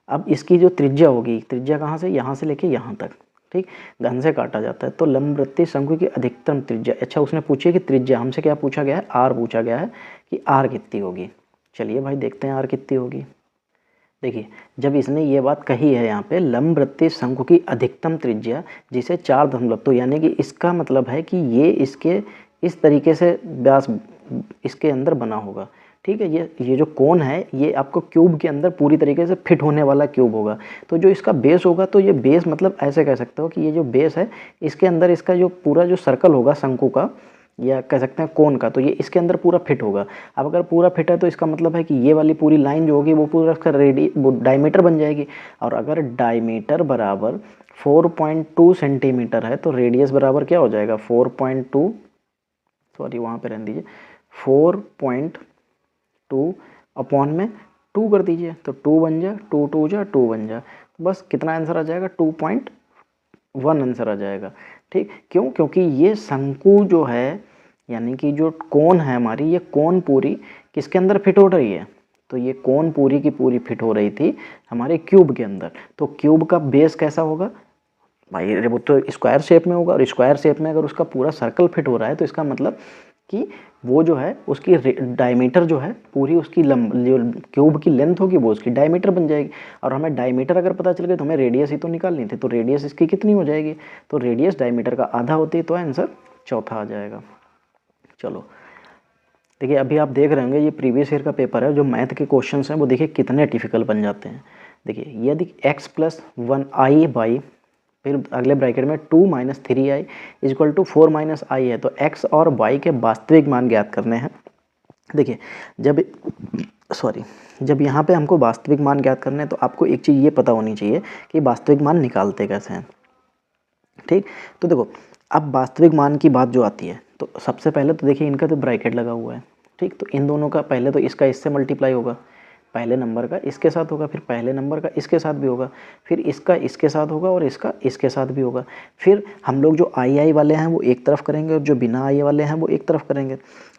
अब इसकी जो त्रिज्या होगी, त्रिज्या कहाँ से, यहाँ से लेके यहाँ तक, ठीक, घन से काटा जाता है। तो लंबवृत्तीय शंकु की अधिकतम त्रिज्या, अच्छा उसने पूछी कि त्रिज्या, हमसे क्या पूछा गया है, आर पूछा गया है कि आर कितनी होगी। चलिए भाई देखते हैं आर कितनी होगी। देखिए जब इसने ये बात कही है यहाँ पे लंबवृत्तीय शंकु की अधिकतम त्रिज्या जिसे 4 तो यानी कि इसका मतलब है कि ये इसके इस तरीके से व्यास इसके अंदर बना होगा। ठीक है, ये जो कोन है ये आपको क्यूब के अंदर पूरी तरीके से फिट होने वाला क्यूब होगा। तो जो इसका बेस होगा, तो ये बेस मतलब ऐसे कह सकते हो कि ये जो बेस है इसके अंदर इसका जो पूरा जो सर्कल होगा शंकु का, या कह सकते हैं कोन का, तो ये इसके अंदर पूरा फिट होगा। अब अगर पूरा फिट है तो इसका मतलब है कि ये वाली पूरी लाइन जो होगी वो पूरा इसका वो डायमीटर बन जाएगी। और अगर डायमीटर बराबर 4.2 सेंटीमीटर है तो रेडियस बराबर क्या हो जाएगा 4.2, सॉरी वहाँ पे रहने दीजिए, 4.2 अपॉन में 2 कर दीजिए, तो 2 बन जाए, 2 2 जा 2 बन जाए, तो बस कितना आंसर आ जाएगा 2.1 आंसर आ जाएगा। ठीक, क्यों, क्योंकि ये शंकु जो है यानी कि जो कोन है हमारी, ये कोन पूरी किसके अंदर फिट हो रही है, तो ये कोन पूरी की पूरी फिट हो रही थी हमारे क्यूब के अंदर। तो क्यूब का बेस कैसा होगा भाई, वो तो स्क्वायर शेप में होगा, और स्क्वायर शेप में अगर उसका पूरा सर्कल फिट हो रहा है तो इसका मतलब कि वो जो है उसकी डायमीटर जो है पूरी उसकी जो क्यूब की लेंथ होगी वो उसकी डायमीटर बन जाएगी। और हमें डायमीटर अगर पता चल गया तो हमें रेडियस ही तो निकालनी थी, तो रेडियस इसकी कितनी हो जाएगी, तो रेडियस डायमीटर का आधा होती है, तो आंसर चौथा आ जाएगा। चलो देखिए अभी आप देख रहे होंगे ये प्रीवियस ईयर का पेपर है, जो मैथ के क्वेश्चंस हैं वो देखिए कितने डिफिकल्ट बन जाते हैं। देखिए यदि x+1i बाई फिर अगले ब्रैकेट में 2 - 3i इक्वल टू 4 - i है, तो x और y के वास्तविक मान ज्ञात करने हैं। देखिए जब यहाँ पे हमको वास्तविक मान ज्ञात करने हैं तो आपको एक चीज़ ये पता होनी चाहिए कि वास्तविक मान निकालते कैसे हैं। ठीक, तो देखो अब वास्तविक मान की बात जो आती है तो सबसे पहले तो देखिए इनका तो ब्रैकेट लगा हुआ है, ठीक। तो इन दोनों का पहले तो इसका इससे मल्टीप्लाई होगा, पहले नंबर का इसके साथ होगा, फिर पहले नंबर का इसके साथ भी होगा, फिर इसका इसके साथ होगा और इसका इसके साथ भी होगा। फिर हम लोग जो आई आई वाले हैं वो एक तरफ करेंगे और जो बिना आई वाले हैं वो एक तरफ करेंगे।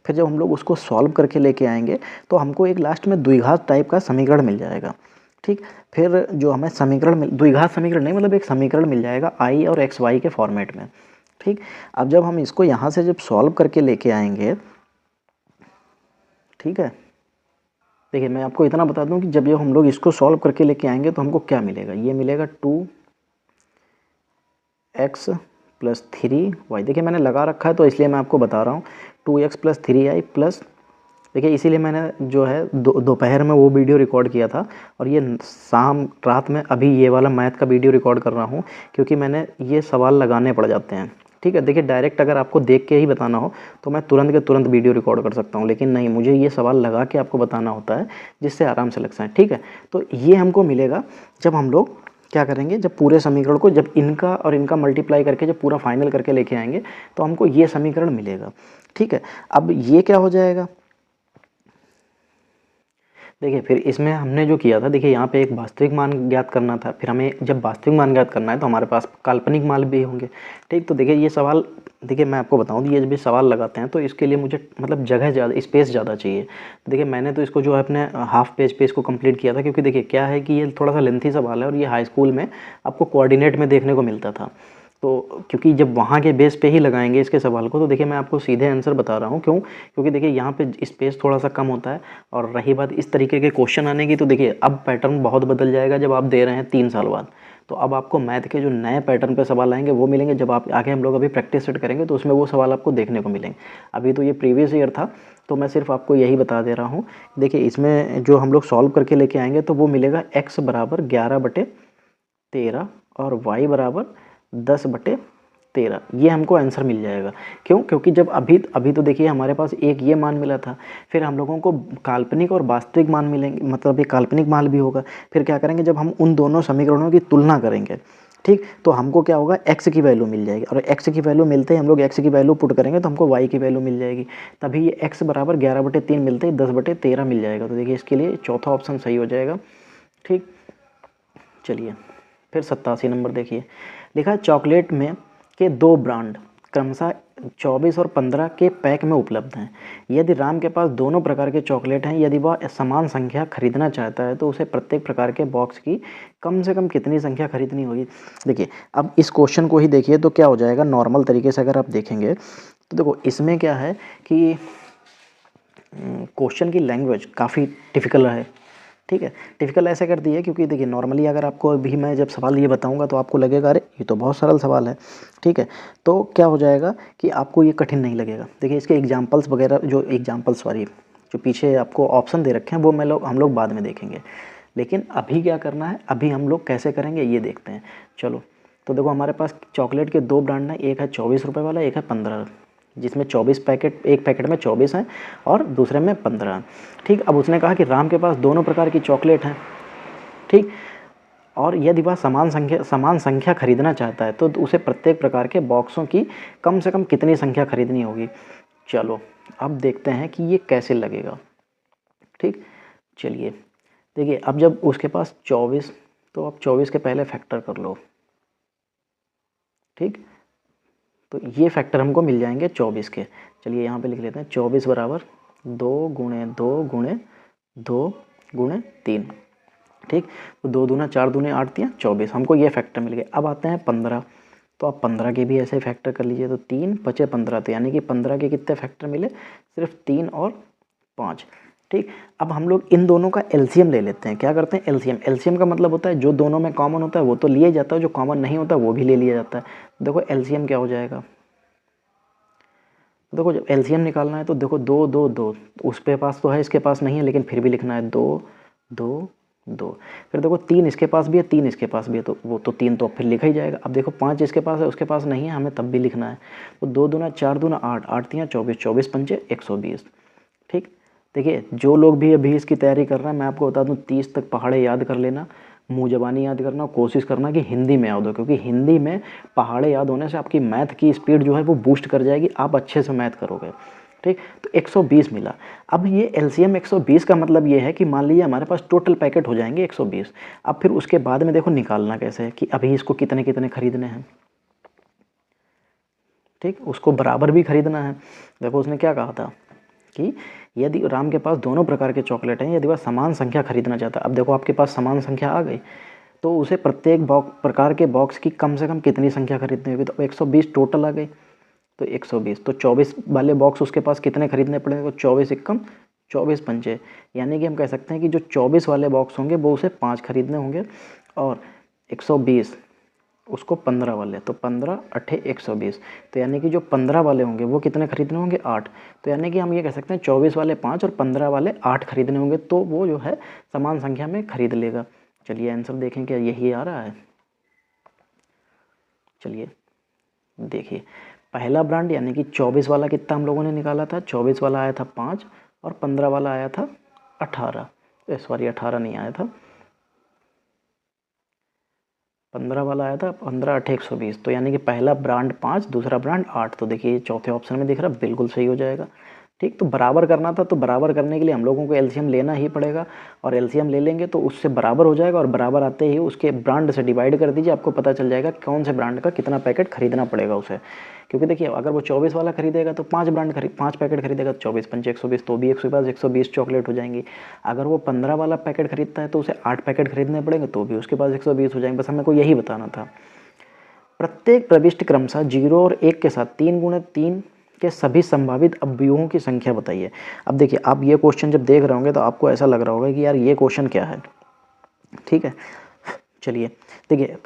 फिर जब हम लोग उसको सॉल्व करके लेके आएंगे तो हमको एक लास्ट में द्विघात टाइप का समीकरण मिल जाएगा, ठीक। फिर जो हमें समीकरण द्विघात समीकरण नहीं, मतलब एक समीकरण मिल जाएगा आई और एक्स वाई के फॉर्मेट में, ठीक। अब जब हम इसको यहाँ से जब सॉल्व करके लेके आएंगे, ठीक है, देखिए मैं आपको इतना बता दूं कि जब ये हम लोग इसको सॉल्व करके लेके आएंगे तो हमको क्या मिलेगा, ये मिलेगा 2x + 3y। देखिए मैंने लगा रखा है तो इसलिए मैं आपको बता रहा हूँ 2x + 3y प्लस, देखिए इसीलिए मैंने जो है दोपहर में वो वीडियो रिकॉर्ड किया था और ये शाम रात में अभी ये वाला मैथ का वीडियो रिकॉर्ड कर रहा हूँ, क्योंकि मैंने ये सवाल लगाने पड़ जाते हैं, ठीक है। देखिए डायरेक्ट अगर आपको देख के ही बताना हो तो मैं तुरंत के तुरंत वीडियो रिकॉर्ड कर सकता हूँ, लेकिन नहीं, मुझे ये सवाल लगा के आपको बताना होता है जिससे आराम से लग जाए, ठीक है। तो ये हमको मिलेगा जब हम लोग क्या करेंगे, जब पूरे समीकरण को जब इनका और इनका मल्टीप्लाई करके जब पूरा फाइनल करके लेके आएंगे तो हमको ये समीकरण मिलेगा, ठीक है। अब ये क्या हो जाएगा, देखिए फिर इसमें हमने जो किया था, देखिए यहाँ पे एक वास्तविक मान ज्ञात करना था, फिर हमें जब वास्तविक मान ज्ञात करना है तो हमारे पास काल्पनिक मान भी होंगे, ठीक। तो देखिए ये सवाल, देखिए मैं आपको बताऊँ, ये जब भी सवाल लगाते हैं तो इसके लिए मुझे मतलब जगह ज़्यादा, स्पेस ज़्यादा चाहिए। देखिए मैंने तो इसको जो है अपने हाफ पेज पे इसको कंप्लीट किया था, क्योंकि देखिए क्या है कि ये थोड़ा सा लेंथी सवाल है और ये हाई स्कूल में आपको कोऑर्डिनेट में देखने को मिलता था। तो क्योंकि जब वहाँ के बेस पे ही लगाएंगे इसके सवाल को, तो देखिए मैं आपको सीधे आंसर बता रहा हूँ, क्यों, क्योंकि देखिए यहाँ पे स्पेस थोड़ा सा कम होता है। और रही बात इस तरीके के क्वेश्चन आने की, तो देखिए अब पैटर्न बहुत बदल जाएगा जब आप दे रहे हैं 3 साल बाद। तो अब आपको मैथ के जो नए पैटर्न पे सवाल आएंगे वो मिलेंगे, जब आप आगे हम लोग अभी प्रैक्टिस सेट करेंगे तो उसमें वो सवाल आपको देखने को मिलेंगे। अभी तो ये प्रीवियस ईयर था तो मैं सिर्फ आपको यही बता दे रहा हूँ। देखिए इसमें जो हम लोग सॉल्व करके लेके आएंगे तो वो मिलेगा x = 11/13 और y = 10/13, ये हमको आंसर मिल जाएगा। क्यों, क्योंकि जब अभी तो देखिए हमारे पास एक ये मान मिला था, फिर हम लोगों को काल्पनिक और वास्तविक मान मिलेंगे, मतलब एक काल्पनिक मान भी होगा। फिर क्या करेंगे, जब हम उन दोनों समीकरणों की तुलना करेंगे, ठीक, तो हमको क्या होगा, x की वैल्यू मिल जाएगी और x की वैल्यू मिलते ही हम लोग x की वैल्यू पुट करेंगे तो हमको y की वैल्यू मिल जाएगी। तभी ये x = 11/3 मिलते ही 10/13 मिल जाएगा। तो देखिए इसके लिए चौथा ऑप्शन सही हो जाएगा, ठीक। चलिए फिर 87 नंबर देखिए, लिखा है चॉकलेट में के 2 ब्रांड क्रमशः 24 और 15 के पैक में उपलब्ध हैं। यदि राम के पास दोनों प्रकार के चॉकलेट हैं, यदि वह समान संख्या खरीदना चाहता है तो उसे प्रत्येक प्रकार के बॉक्स की कम से कम कितनी संख्या खरीदनी होगी। देखिए अब इस क्वेश्चन को ही देखिए तो क्या हो जाएगा, नॉर्मल तरीके से अगर आप देखेंगे तो देखो इसमें क्या है कि क्वेश्चन की लैंग्वेज काफ़ी टिपिकल है, ठीक है। टिपिकल ऐसे कर दी है क्योंकि देखिए नॉर्मली अगर आपको अभी मैं जब सवाल ये बताऊंगा तो आपको लगेगा अरे ये तो बहुत सरल सवाल है, ठीक है। तो क्या हो जाएगा कि आपको ये कठिन नहीं लगेगा। देखिए इसके एग्जांपल्स वगैरह, जो पीछे आपको ऑप्शन दे रखे हैं वो हम लोग बाद में देखेंगे, लेकिन अभी क्या करना है, अभी हम लोग कैसे करेंगे ये देखते हैं। चलो तो देखो हमारे पास चॉकलेट के 2 ब्रांड हैं, एक है 24 रुपये वाला, एक है 15, जिसमें 24 पैकेट, एक पैकेट में 24 हैं और दूसरे में 15, ठीक। अब उसने कहा कि राम के पास दोनों प्रकार की चॉकलेट हैं, ठीक, और यदि वह समान संख्या खरीदना चाहता है तो उसे प्रत्येक प्रकार के बॉक्सों की कम से कम कितनी संख्या खरीदनी होगी। चलो अब देखते हैं कि ये कैसे लगेगा, ठीक। चलिए देखिए अब जब उसके पास 24, तो अब 24 के पहले फैक्टर कर लो, ठीक। तो ये फैक्टर हमको मिल जाएंगे 24 के। चलिए यहाँ पे लिख लेते हैं 24 = 2 × 2 × 2 × 3, ठीक। तो 2 दूना 4 दूने 8 × 24, हमको ये फैक्टर मिल गए। अब आते हैं 15, तो आप 15 के भी ऐसे फैक्टर कर लीजिए, तो 3 × 5 = 15, तो यानी कि 15 के कितने फैक्टर मिले, सिर्फ 3 और 5, ठीक। अब हम लोग इन दोनों का एलसीएम ले लेते हैं। क्या करते हैं, एलसीएम का मतलब होता है जो दोनों में कॉमन होता है वो तो लिया जाता है, जो कॉमन नहीं होता वो भी ले लिया जाता है। देखो एलसीएम क्या हो जाएगा, देखो जब एलसीएम निकालना है तो देखो 2 2 2, उस पे पास तो है, इसके पास नहीं है, लेकिन फिर भी लिखना है 2 2 2। फिर देखो 3 इसके पास भी है, 3 इसके पास भी है, तो वो तो 3 तो फिर लिखा ही जाएगा। अब देखो 5 इसके पास है, उसके पास नहीं है, हमें तब भी लिखना है। तो 2 दूना 4 दूना 8, 8 × 3 = 24, 24 × 5 = 120, ठीक। देखिए जो लोग भी अभी इसकी तैयारी कर रहे हैं, मैं आपको बता दूं 30 तक पहाड़े याद कर लेना, मुँह ज़बानी याद करना, कोशिश करना कि हिंदी में याद हो, क्योंकि हिंदी में पहाड़े याद होने से आपकी मैथ की स्पीड जो है वो बूस्ट कर जाएगी, आप अच्छे से मैथ करोगे। ठीक, तो 120 मिला। अब ये एलसीएम 120 का मतलब ये है कि मान लीजिए हमारे पास टोटल पैकेट हो जाएंगे 120। अब फिर उसके बाद में देखो निकालना कैसे है कि अभी इसको कितने कितने खरीदने हैं। ठीक, उसको बराबर भी खरीदना है। देखो उसने क्या कहा था कि यदि राम के पास दोनों प्रकार के चॉकलेट हैं, यदि वह समान संख्या खरीदना चाहता है। अब देखो आपके पास समान संख्या आ गई, तो उसे प्रत्येक प्रकार के बॉक्स की कम से कम कितनी संख्या खरीदनी होगी, तो 120 टोटल आ गई। तो 120, तो 24 वाले बॉक्स उसके पास कितने खरीदने पड़ेंगे, तो 24 एकम 24 पंचे, यानी कि हम कह सकते हैं कि जो 24 वाले बॉक्स होंगे वो उसे 5 खरीदने होंगे, और 120 उसको 15 वाले, तो 15 अठे 120, तो यानी कि जो 15 वाले होंगे वो कितने खरीदने होंगे, 8। तो यानी कि हम ये कह सकते हैं 24 वाले 5 और 15 वाले 8 खरीदने होंगे, तो वो जो है समान संख्या में खरीद लेगा। चलिए आंसर देखें, क्या यही आ रहा है। चलिए देखिए, पहला ब्रांड यानी कि 24 वाला कितना हम लोगों ने निकाला था, 24 वाला आया था 5 और 15 वाला आया था 18, सॉरी 18 नहीं आया था, 15 वाला आया था, 15 अठे 120, तो यानी कि पहला ब्रांड 5, दूसरा ब्रांड 8। तो देखिए चौथे ऑप्शन में दिख रहा है, बिल्कुल सही हो जाएगा। ठीक, तो बराबर करना था, तो बराबर करने के लिए हम लोगों को एलसीएम लेना ही पड़ेगा, और एलसीएम ले लेंगे तो उससे बराबर हो जाएगा, और बराबर आते ही उसके ब्रांड से डिवाइड कर दीजिए, आपको पता चल जाएगा कौन से ब्रांड का कितना पैकेट खरीदना पड़ेगा उसे। क्योंकि देखिए अगर वो 24 वाला खरीदेगा तो 5 पैकेट खरीदेगा, तो 24 पंचे 120, तो भी 120 चॉकलेट हो जाएंगी। अगर वो 15 वाला पैकेट खरीदता है तो उसे 8 पैकेट खरीदने पड़ेंगे, तो भी उसके पास 120 हो जाएंगे। बस हमें को यही बताना था। प्रत्येक प्रविष्टि क्रमशः 0 और 1 के साथ 3 गुणे 3 के सभी संभावित अवयवों की संख्या बताइए। अब देखिए आप ये क्वेश्चन जब देख रहे होंगे तो आपको ऐसा लग रहा होगा कि यार ये क्वेश्चन क्या है। ठीक है, चलिए देखिए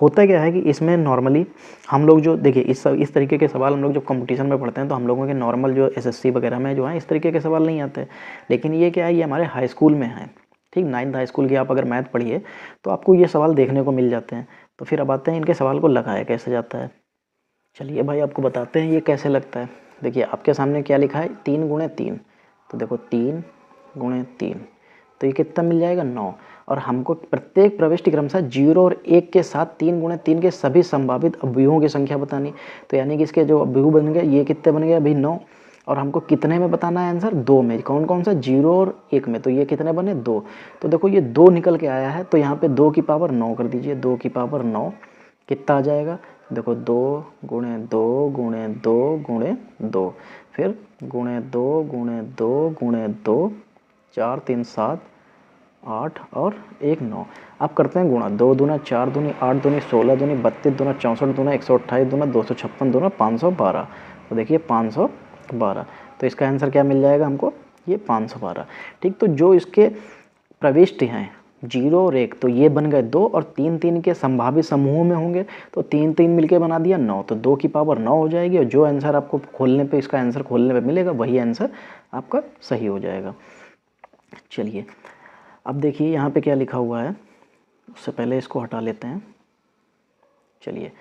होता क्या है कि इसमें नॉर्मली हम लोग जो देखिए इस तरीके के सवाल हम लोग जब कंपटीशन में पढ़ते हैं तो हम लोगों के नॉर्मल जो एसएससी वगैरह में जो है इस तरीके के सवाल नहीं आते। लेकिन ये क्या है, ये हमारे हाई स्कूल में है। ठीक, 9th हाई स्कूल की आप अगर मैथ पढ़िए तो आपको ये सवाल देखने को मिल जाते हैं। तो फिर अब आते हैं इनके सवाल को लगाया कैसे जाता है। चलिए भाई आपको बताते हैं ये कैसे लगता है। देखिए आपके सामने क्या लिखा है, 3 गुणे 3, तो देखो 3 गुणे 3, तो ये कितना मिल जाएगा, 9। और हमको प्रत्येक प्रविष्टि क्रमशः 0 और 1 के साथ 3 गुणे 3 के सभी संभावित अवयवों की संख्या बतानी। तो यानी कि इसके जो अवयव बन गए ये कितने बन गए अभी, 9। और हमको कितने में बताना है आंसर, 2 में। कौन कौन सा, 0 और 1 में, तो ये कितने बने, 2। तो देखो ये 2 निकल के आया है, तो यहाँ पे 2 की पावर 9 कर दीजिए, 2 की पावर 9 कितना आ जाएगा, देखो 2 गुणे 2 गुणे 2 गुणे 2, फिर गुणे 2 गुणे 2 गुणे 2, 4 3 7 8 और 1 9। अब करते हैं गुणा, 2 दूना 4 दूनी 8 दूनी 16 दूनी 32 दूना 64 दूना 128 दूना 256 दूना 512। तो देखिए 512, तो इसका आंसर क्या मिल जाएगा हमको, ये 512। ठीक, तो जो इसके प्रविष्टि हैं 0 और 1, तो ये बन गए 2, और 3 3 के संभावित समूहों में होंगे, तो 3 3 मिलके बना दिया 9, तो 2 की पावर 9 हो जाएगी। और जो आंसर आपको खोलने पे, इसका आंसर खोलने पे मिलेगा वही आंसर आपका सही हो जाएगा। चलिए अब देखिए यहाँ पे क्या लिखा हुआ है, उससे पहले इसको हटा लेते हैं। चलिए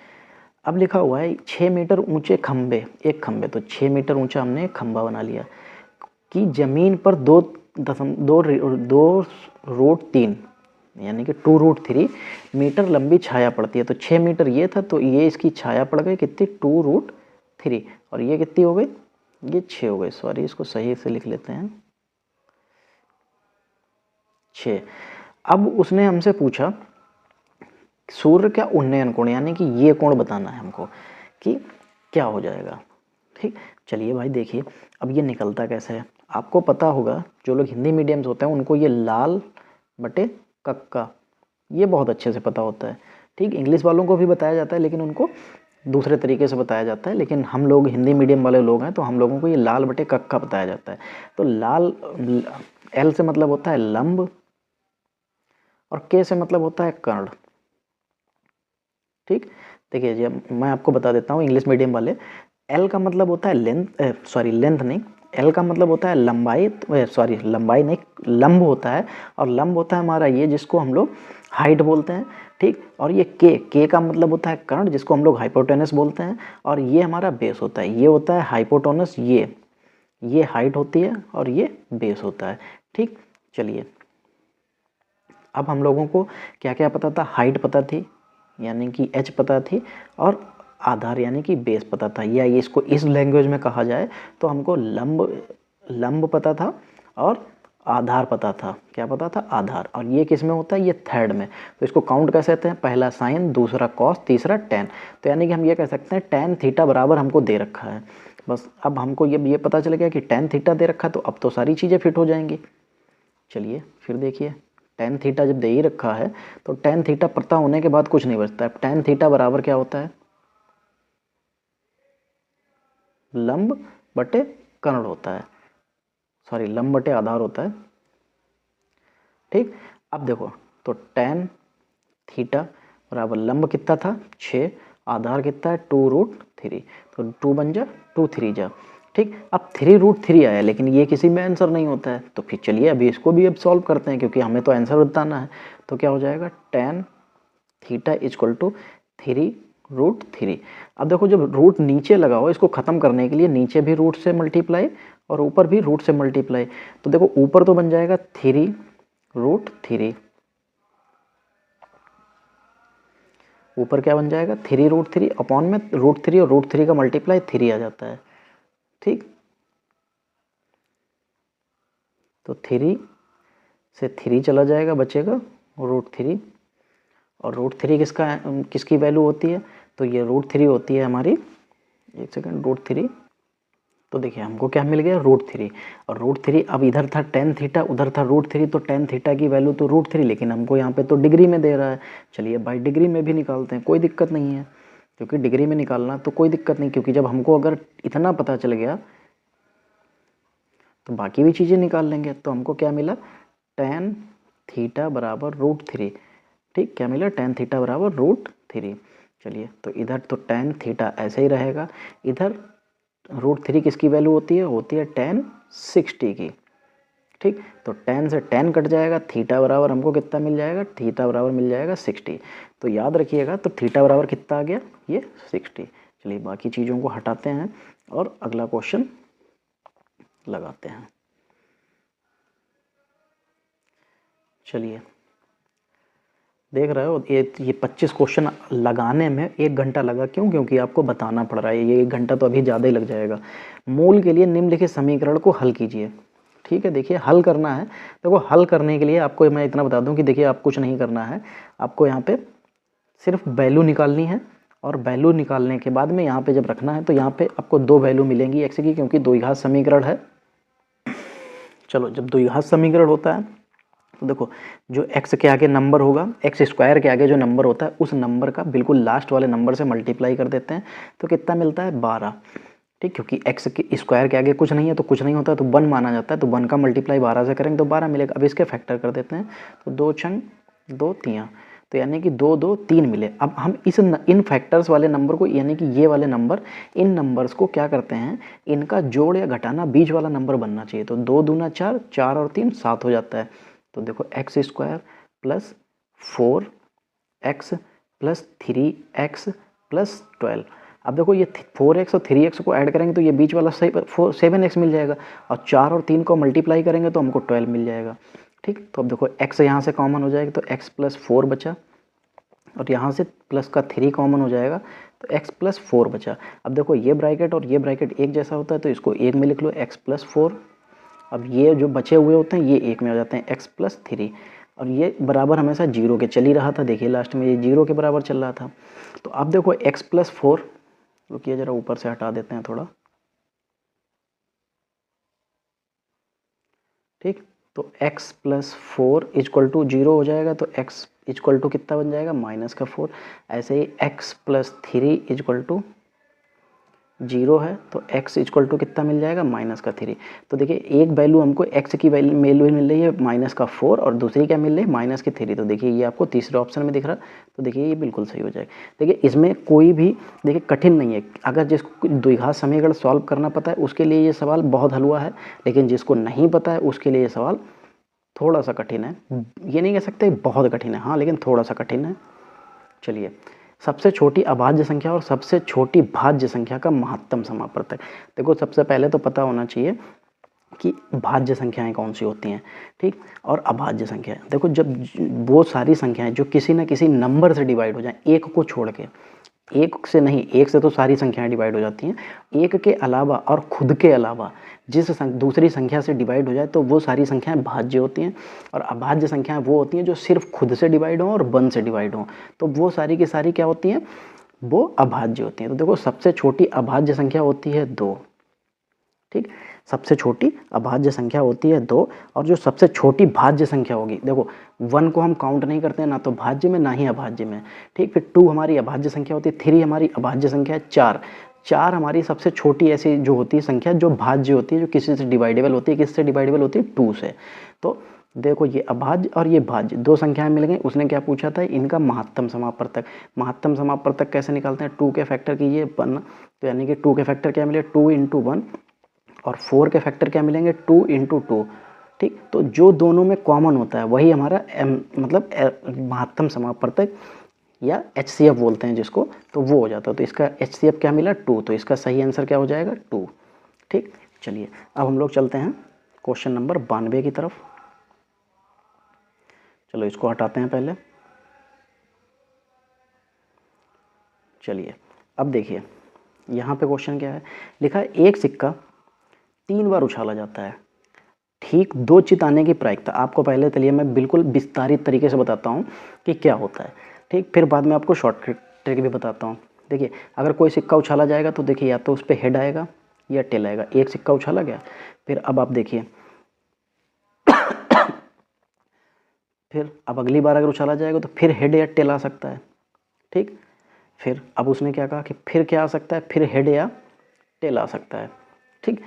अब लिखा हुआ है 6 मीटर ऊंचे खंबे, एक खंबे, तो 6 मीटर ऊंचा हमने एक खंबा बना लिया कि जमीन पर 2.3 यानी कि 2√3 मीटर लंबी छाया पड़ती है। तो 6 मीटर ये था, तो ये इसकी छाया पड़ गई कितनी, 2√3, और ये कितनी हो गई, ये 6 हो गई। सॉरी इसको सही से लिख लेते हैं, 6। अब उसने हमसे पूछा सूर्य का उन्नयन कोण, यानी कि ये कोण बताना है हमको कि क्या हो जाएगा। ठीक, चलिए भाई देखिए अब ये निकलता कैसे है। आपको पता होगा जो लोग हिंदी मीडियम्स होते हैं उनको ये लाल बटे कक्का ये बहुत अच्छे से पता होता है। ठीक, इंग्लिश वालों को भी बताया जाता है लेकिन उनको दूसरे तरीके से बताया जाता है, लेकिन हम लोग हिंदी मीडियम वाले लोग हैं तो हम लोगों को ये लाल बटे कक्का बताया जाता है। तो लाल, एल से मतलब होता है लंब, और के से मतलब होता है कर्ण। ठीक, देखिए जब मैं आपको बता देता हूँ इंग्लिश मीडियम वाले, एल का मतलब होता है लेंथ, सॉरी लेंथ नहीं, एल का मतलब होता है लंबाई, सॉरी लंबाई नहीं, लंब होता है, और लंब होता है हमारा ये जिसको हम लोग हाइट बोलते हैं। ठीक, और ये के का मतलब होता है कर्ण जिसको हम लोग हाइपोटेनस बोलते हैं, और ये हमारा बेस होता है, ये होता है हाइपोटेनस, ये हाइट होती है और ये बेस होता है। ठीक, चलिए अब हम लोगों को क्या क्या पता था, हाइट पता थी यानी कि h पता थी, और आधार यानी कि बेस पता था, या इसको इस लैंग्वेज में कहा जाए तो हमको लंब पता था और आधार पता था। क्या पता था? आधार। और ये किस में होता है? ये थर्ड में। तो इसको काउंट कैसे कहते हैं? पहला साइन, दूसरा कॉस, तीसरा टेन। तो यानी कि हम ये कह सकते हैं टेन थीटा बराबर हमको दे रखा है। बस अब हमको ये पता चल गया कि टेन थीटा दे रखा है, तो अब तो सारी चीज़ें फिट हो जाएंगी। चलिए फिर देखिए, टेन थीटा जब दे ही रखा है तो टेन थीटा पता होने के बाद कुछ नहीं बचता है। टेन थीटा बराबर क्या होता है? लंब बटे कर्ण होता है, सॉरी लंब बटे आधार होता है। ठीक, अब देखो, तो टेन थीटा बराबर लंब कितना था? 6, आधार कितना है? 2√3। तो 2 बन जा, 2 3 जा। ठीक, अब 3√3 आया, लेकिन ये किसी में आंसर नहीं होता है। तो फिर चलिए अभी इसको भी अब सॉल्व करते हैं, क्योंकि हमें तो आंसर बताना है। तो क्या हो जाएगा? Tan theta equal to 3√3। अब देखो, जब रूट नीचे लगा हो, इसको ख़त्म करने के लिए नीचे भी रूट से मल्टीप्लाई और ऊपर भी रूट से मल्टीप्लाई। तो देखो ऊपर तो बन जाएगा 3√3, ऊपर क्या बन जाएगा? 3√3 अपॉन में √3, और √3 का मल्टीप्लाई 3 आ जाता है। ठीक, तो 3 से 3 चला जाएगा, बचेगा √3। और √3 किसकी वैल्यू होती है? तो ये √3 होती है हमारी, एक सेकंड, √3। तो देखिए हमको क्या मिल गया? √3। और √3 अब इधर था टेन थीटा, उधर था √3, तो टेन थीटा की वैल्यू तो √3, लेकिन हमको यहाँ पे तो डिग्री में दे रहा है। चलिए बाई डिग्री में भी निकालते हैं, कोई दिक्कत नहीं है, क्योंकि डिग्री में निकालना तो कोई दिक्कत नहीं, क्योंकि जब हमको अगर इतना पता चल गया तो बाकी भी चीज़ें निकाल लेंगे। तो हमको क्या मिला? टेन थीटा बराबर √3। ठीक, क्या मिला? टेन थीटा बराबर √3। चलिए, तो इधर तो टेन थीटा ऐसे ही रहेगा, इधर √3 किसकी वैल्यू होती है? होती है टेन 60 की। ठीक, तो टेन से टेन कट जाएगा, थीटा बराबर हमको कितना मिल जाएगा? थीटा बराबर मिल जाएगा 60। तो याद रखिएगा, तो थीटा बराबर कितना आ गया? ये 60। चलिए बाकी चीज़ों को हटाते हैं और अगला क्वेश्चन लगाते हैं। चलिए देख रहे हो, ये 25 क्वेश्चन लगाने में 1 घंटा लगा। क्यों? क्योंकि आपको बताना पड़ रहा है, ये 1 घंटा तो अभी ज़्यादा ही लग जाएगा। मूल के लिए निम्नलिखित समीकरण को हल कीजिए। ठीक है, देखिए हल करना है। देखो हल करने के लिए आपको मैं इतना बता दूं कि देखिए आप कुछ नहीं करना है, आपको यहाँ पे सिर्फ वैल्यू निकालनी है, और वैल्यू निकालने के बाद में यहाँ पे जब रखना है तो यहाँ पे आपको 2 वैल्यू मिलेंगी एक्स की, क्योंकि द्विघात समीकरण है। चलो, जब द्विघात समीकरण होता है तो देखो, जो x के आगे नंबर होगा, x स्क्वायर के आगे जो नंबर होता है, उस नंबर का बिल्कुल लास्ट वाले नंबर से मल्टीप्लाई कर देते हैं। तो कितना मिलता है? 12। ठीक, क्योंकि x के स्क्वायर के आगे कुछ नहीं है तो कुछ नहीं होता है, तो 1 माना जाता है, तो 1 का मल्टीप्लाई 12 से करेंगे तो 12 मिलेगा। अब इसके फैक्टर कर देते हैं, तो 2 छंग 2 तियाँ, तो यानी कि 2 2 3 मिले। अब हम इन फैक्टर्स वाले नंबर को, यानी कि ये वाले नंबर, इन नंबर्स को क्या करते हैं, इनका जोड़ या घटाना बीच वाला नंबर बनना चाहिए। तो 2 दूना 4, 4 और 3 7 हो जाता है। तो देखो x square plus 4x plus 3x plus 12। अब देखो ये 4x और 3x को ऐड करेंगे तो ये बीच वाला 7x मिल जाएगा, और 4 और 3 को मल्टीप्लाई करेंगे तो हमको 12 मिल जाएगा। ठीक, तो अब देखो x यहाँ से कॉमन हो जाएगा, तो x प्लस 4 बचा, और यहाँ से प्लस का 3 कॉमन हो जाएगा, तो x प्लस 4 बचा। अब देखो ये ब्रैकेट और ये ब्रैकेट एक जैसा होता है, तो इसको एक में लिख लो, x प्लस 4। अब ये जो बचे हुए होते हैं ये एक में हो जाते हैं, x प्लस 3, और ये बराबर हमेशा 0 के चल ही रहा था। देखिए लास्ट में ये 0 के बराबर चल रहा था। तो अब देखो x प्लस 4, रुकिए ज़रा ऊपर से हटा देते हैं थोड़ा। ठीक, तो x प्लस 4 इक्वल टू 0 हो जाएगा, तो x इक्वल टू कितना बन जाएगा? -4। ऐसे ही x प्लस 3 इक्वल टू 0 है, तो x इक्वल टू कितना मिल जाएगा? -3। तो देखिए एक वैल्यू हमको x की वैल्यू मिल रही है -4, और दूसरी क्या मिल रही है? -3। तो देखिए ये आपको तीसरे ऑप्शन में दिख रहा, तो देखिए ये बिल्कुल सही हो जाएगा। देखिए इसमें कोई भी देखिए कठिन नहीं है। अगर जिसको द्विघात समीकरण सॉल्व करना पता है उसके लिए ये सवाल बहुत हलवा है, लेकिन जिसको नहीं पता है उसके लिए ये सवाल थोड़ा सा कठिन है। ये नहीं कह सकते बहुत कठिन है, हाँ, लेकिन थोड़ा सा कठिन है। चलिए, सबसे छोटी अभाज्य संख्या और सबसे छोटी भाज्य संख्या का महत्तम समापवर्तक। देखो सबसे पहले तो पता होना चाहिए कि भाज्य संख्याएं कौन सी होती हैं, ठीक। और अभाज्य संख्याएं, देखो जब वो सारी संख्याएं जो किसी न किसी नंबर से डिवाइड हो जाएं, एक को छोड़ के, एक से नहीं, एक से तो सारी संख्याएं डिवाइड हो जाती हैं, एक के अलावा और खुद के अलावा जिस दूसरी संख्या से डिवाइड हो जाए तो वो सारी संख्याएं भाज्य होती हैं। और अभाज्य संख्याएं वो होती हैं जो सिर्फ खुद से डिवाइड हों और वन से डिवाइड हों, तो वो सारी की सारी क्या होती हैं, वो अभाज्य होती हैं। तो देखो सबसे छोटी अभाज्य संख्या होती है 2, ठीक। सबसे छोटी अभाज्य संख्या होती है 2, और जो सबसे छोटी भाज्य संख्या होगी, देखो 1 को हम काउंट नहीं करते हैं ना तो भाज्य में ना ही अभाज्य में, ठीक। फिर 2 हमारी अभाज्य संख्या होती है, 3 हमारी अभाज्य संख्या है, 4 हमारी सबसे छोटी ऐसी जो होती है संख्या जो भाज्य होती है, जो किसी से डिवाइडेबल होती है। किससे डिवाइडेबल होती है, 2 से। तो देखो ये अभाज्य और ये भाज्य दो संख्याएं मिल गई। उसने क्या पूछा था, इनका महत्तम समापवर्तक। महत्तम समापवर्तक कैसे निकालते हैं, 2 के फैक्टर कीजिए 1, तो यानी कि 2 के फैक्टर क्या मिले, 2 × 1, और 4 के फैक्टर क्या मिलेंगे, 2 × 2, ठीक। तो जो दोनों में कॉमन होता है वही हमारा मतलब महत्तम समापवर्तक या HCF बोलते हैं जिसको, तो वो हो जाता है। तो इसका HCF क्या मिला, 2, तो इसका सही आंसर क्या हो जाएगा, 2, ठीक। चलिए अब हम लोग चलते हैं क्वेश्चन नंबर 92 की तरफ। चलो इसको हटाते हैं पहले। चलिए अब देखिए यहाँ पे क्वेश्चन क्या है, लिखा है एक सिक्का 3 बार उछाला जाता है, ठीक 2 चित आने की प्रायिकता। आपको पहले चलिए मैं बिल्कुल विस्तारित तरीके से बताता हूँ कि क्या होता है, ठीक। फिर बाद में आपको शॉर्ट ट्रिक भी बताता हूँ। देखिए अगर कोई सिक्का उछाला जाएगा तो देखिए या तो उस पर हेड आएगा या टेल आएगा। एक सिक्का उछाला गया, फिर अब आप देखिए फिर अब अगली बार अगर उछाला जाएगा तो फिर हेड या टेल आ सकता है, ठीक। फिर अब उसने क्या कहा कि फिर क्या आ सकता है, फिर हेड या टेल आ सकता है, ठीक।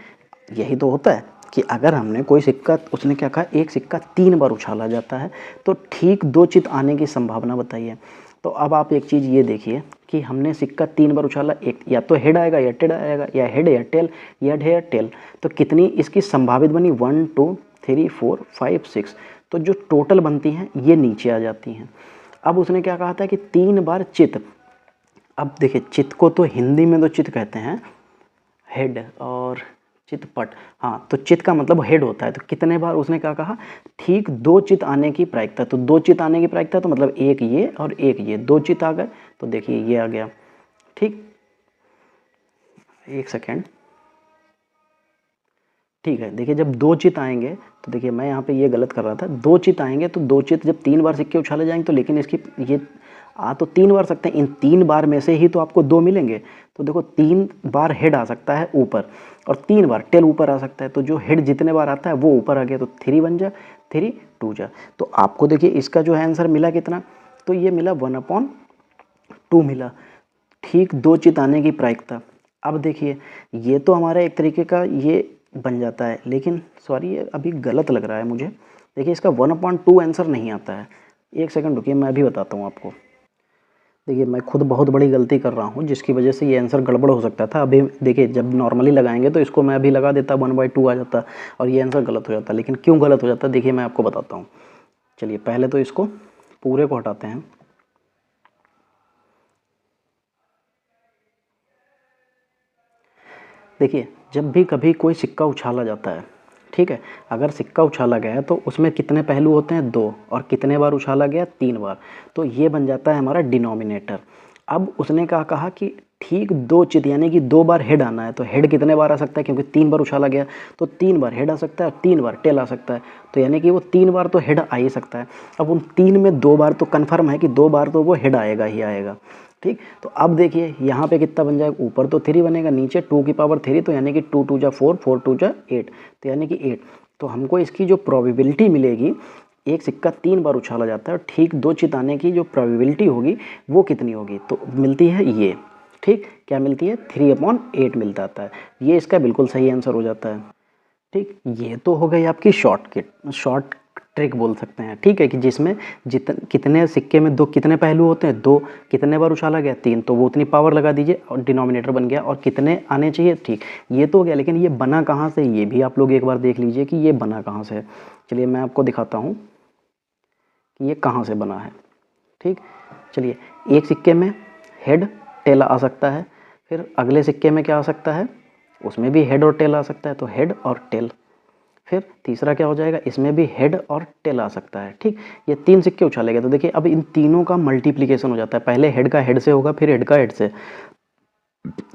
यही तो होता है कि अगर हमने कोई सिक्का, उसने क्या कहा, एक सिक्का 3 बार उछाला जाता है तो ठीक 2 चित आने की संभावना बताइए। तो अब आप एक चीज़ ये देखिए कि हमने सिक्का 3 बार उछाला, एक या तो हेड आएगा या टेल आएगा, या हेड या टेल, या हेड या टेल। तो कितनी इसकी संभावित बनी, 1 2 3 4 5 6। तो जो टोटल बनती हैं ये नीचे आ जाती हैं। अब उसने क्या कहा था कि 3 बार चित। अब देखिए चित को तो हिंदी में तो चित कहते हैं हेड, और चितपट, हाँ तो चित का मतलब हेड होता है। तो कितने बार उसने क्या कहा, ठीक 2 चित आने की प्रायिकता। तो 2 चित आने की प्रायिकता तो मतलब एक ये और एक ये, 2 चित आ गए। तो देखिए ये आ गया, ठीक। एक सेकेंड, ठीक है। देखिए जब 2 चित आएंगे तो देखिए मैं यहाँ पे ये गलत कर रहा था, 2 चित आएंगे तो 2 चित जब 3 बार सिक्के उछाले जाएंगे तो, लेकिन इसकी ये आ तो 3 बार सकते हैं, इन 3 बार में से ही तो आपको 2 मिलेंगे। तो देखो 3 बार हेड आ सकता है ऊपर और 3 बार टेल ऊपर आ सकता है। तो जो हेड जितने बार आता है वो ऊपर आ गया, तो 3 बन जा, 3 2 जा। तो आपको देखिए इसका जो है आंसर मिला कितना, तो ये मिला 1/2 मिला, ठीक 2 चित आने की प्रायिकता। अब देखिए ये तो हमारा एक तरीके का ये बन जाता है, लेकिन सॉरी ये अभी गलत लग रहा है मुझे। देखिए इसका 1/2 आंसर नहीं आता है। एक सेकंड रुकिए, मैं अभी बताता हूँ आपको। देखिए मैं खुद बहुत बड़ी गलती कर रहा हूँ जिसकी वजह से ये आंसर गड़बड़ हो सकता था। अभी देखिए जब नॉर्मली लगाएंगे तो इसको मैं अभी लगा देता, 1/2 आ जाता और ये आंसर गलत हो जाता। लेकिन क्यों गलत हो जाता देखिए मैं आपको बताता हूँ। चलिए पहले तो इसको पूरे को हटाते हैं। देखिए जब भी कभी कोई सिक्का उछाला जाता है, ठीक है, अगर सिक्का उछाला गया है तो उसमें कितने पहलू होते हैं, 2, और कितने बार उछाला गया, 3 बार। तो ये बन जाता है हमारा डिनोमिनेटर। अब उसने क्या कहा कि ठीक 2 चित यानी कि 2 बार हेड आना है। तो हेड कितने बार आ सकता है, क्योंकि 3 बार उछाला गया तो 3 बार हेड आ सकता है और 3 बार टेल आ सकता है। तो यानी कि वो 3 बार तो हेड आ ही सकता है। अब उन 3 में 2 बार तो कन्फर्म है कि 2 बार तो वो हेड आएगा ही आएगा, ठीक। तो अब देखिए यहाँ पे कितना बन जाएगा, ऊपर तो 3 बनेगा, नीचे 2 की पावर 3, तो यानी कि 2 2 जा 4, 4 2 जा 8, तो यानी कि 8। तो हमको इसकी जो प्रोबेबिलिटी मिलेगी, एक सिक्का 3 बार उछाला जाता है और ठीक 2 चित आने की जो प्रोबेबिलिटी होगी वो कितनी होगी, तो मिलती है ये, ठीक। क्या मिलती है, 3/8 मिलता आता है। ये इसका बिल्कुल सही आंसर हो जाता है, ठीक। ये तो हो गई आपकी शॉर्ट ट्रिक बोल सकते हैं, ठीक है, कि जिसमें कितने सिक्के में कितने पहलू होते हैं, 2, कितने बार उछाला गया, 3, तो वो उतनी पावर लगा दीजिए और डिनोमिनेटर बन गया, और कितने आने चाहिए, ठीक। ये तो हो गया, लेकिन ये बना कहाँ से, ये भी आप लोग एक बार देख लीजिए कि ये बना कहाँ से है। चलिए मैं आपको दिखाता हूँ कि ये कहाँ से बना है, ठीक। चलिए एक सिक्के में हेड टेल आ सकता है, फिर अगले सिक्के में क्या आ सकता है, उसमें भी हेड और टेल आ सकता है। तो हेड और टेल, फिर तीसरा क्या हो जाएगा, इसमें भी हेड और टेल आ सकता है। ठीक, ये 3 सिक्के उछाले गए तो देखिए अब इन तीनों का मल्टीप्लिकेशन हो जाता है। पहले हेड का हेड से होगा, फिर हेड का हेड से।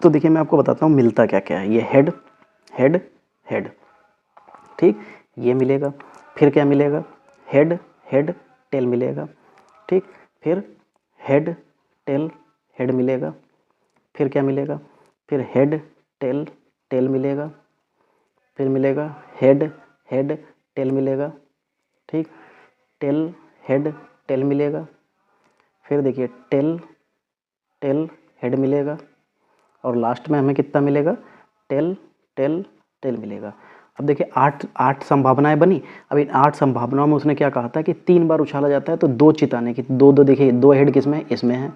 तो देखिए मैं आपको बताता हूँ मिलता क्या क्या है। ये हेड हेड हेड, ठीक, ये मिलेगा। फिर क्या मिलेगा, हेड हेड टेल मिलेगा। ठीक, फिर हेड टेल हेड मिलेगा। फिर क्या मिलेगा, फिर हेड टेल टेल मिलेगा। फिर मिलेगा हेड हेड टेल मिलेगा। ठीक, टेल हेड टेल मिलेगा। फिर देखिए टेल टेल हेड मिलेगा। और लास्ट में हमें कितना मिलेगा, टेल टेल टेल मिलेगा। अब देखिए 8 संभावनाएं बनी। अब इन 8 संभावनाओं में उसने क्या कहा था कि 3 बार उछाला जाता है तो 2 चिताने की, दो दो देखिए 2 हेड किस में है, इसमें है,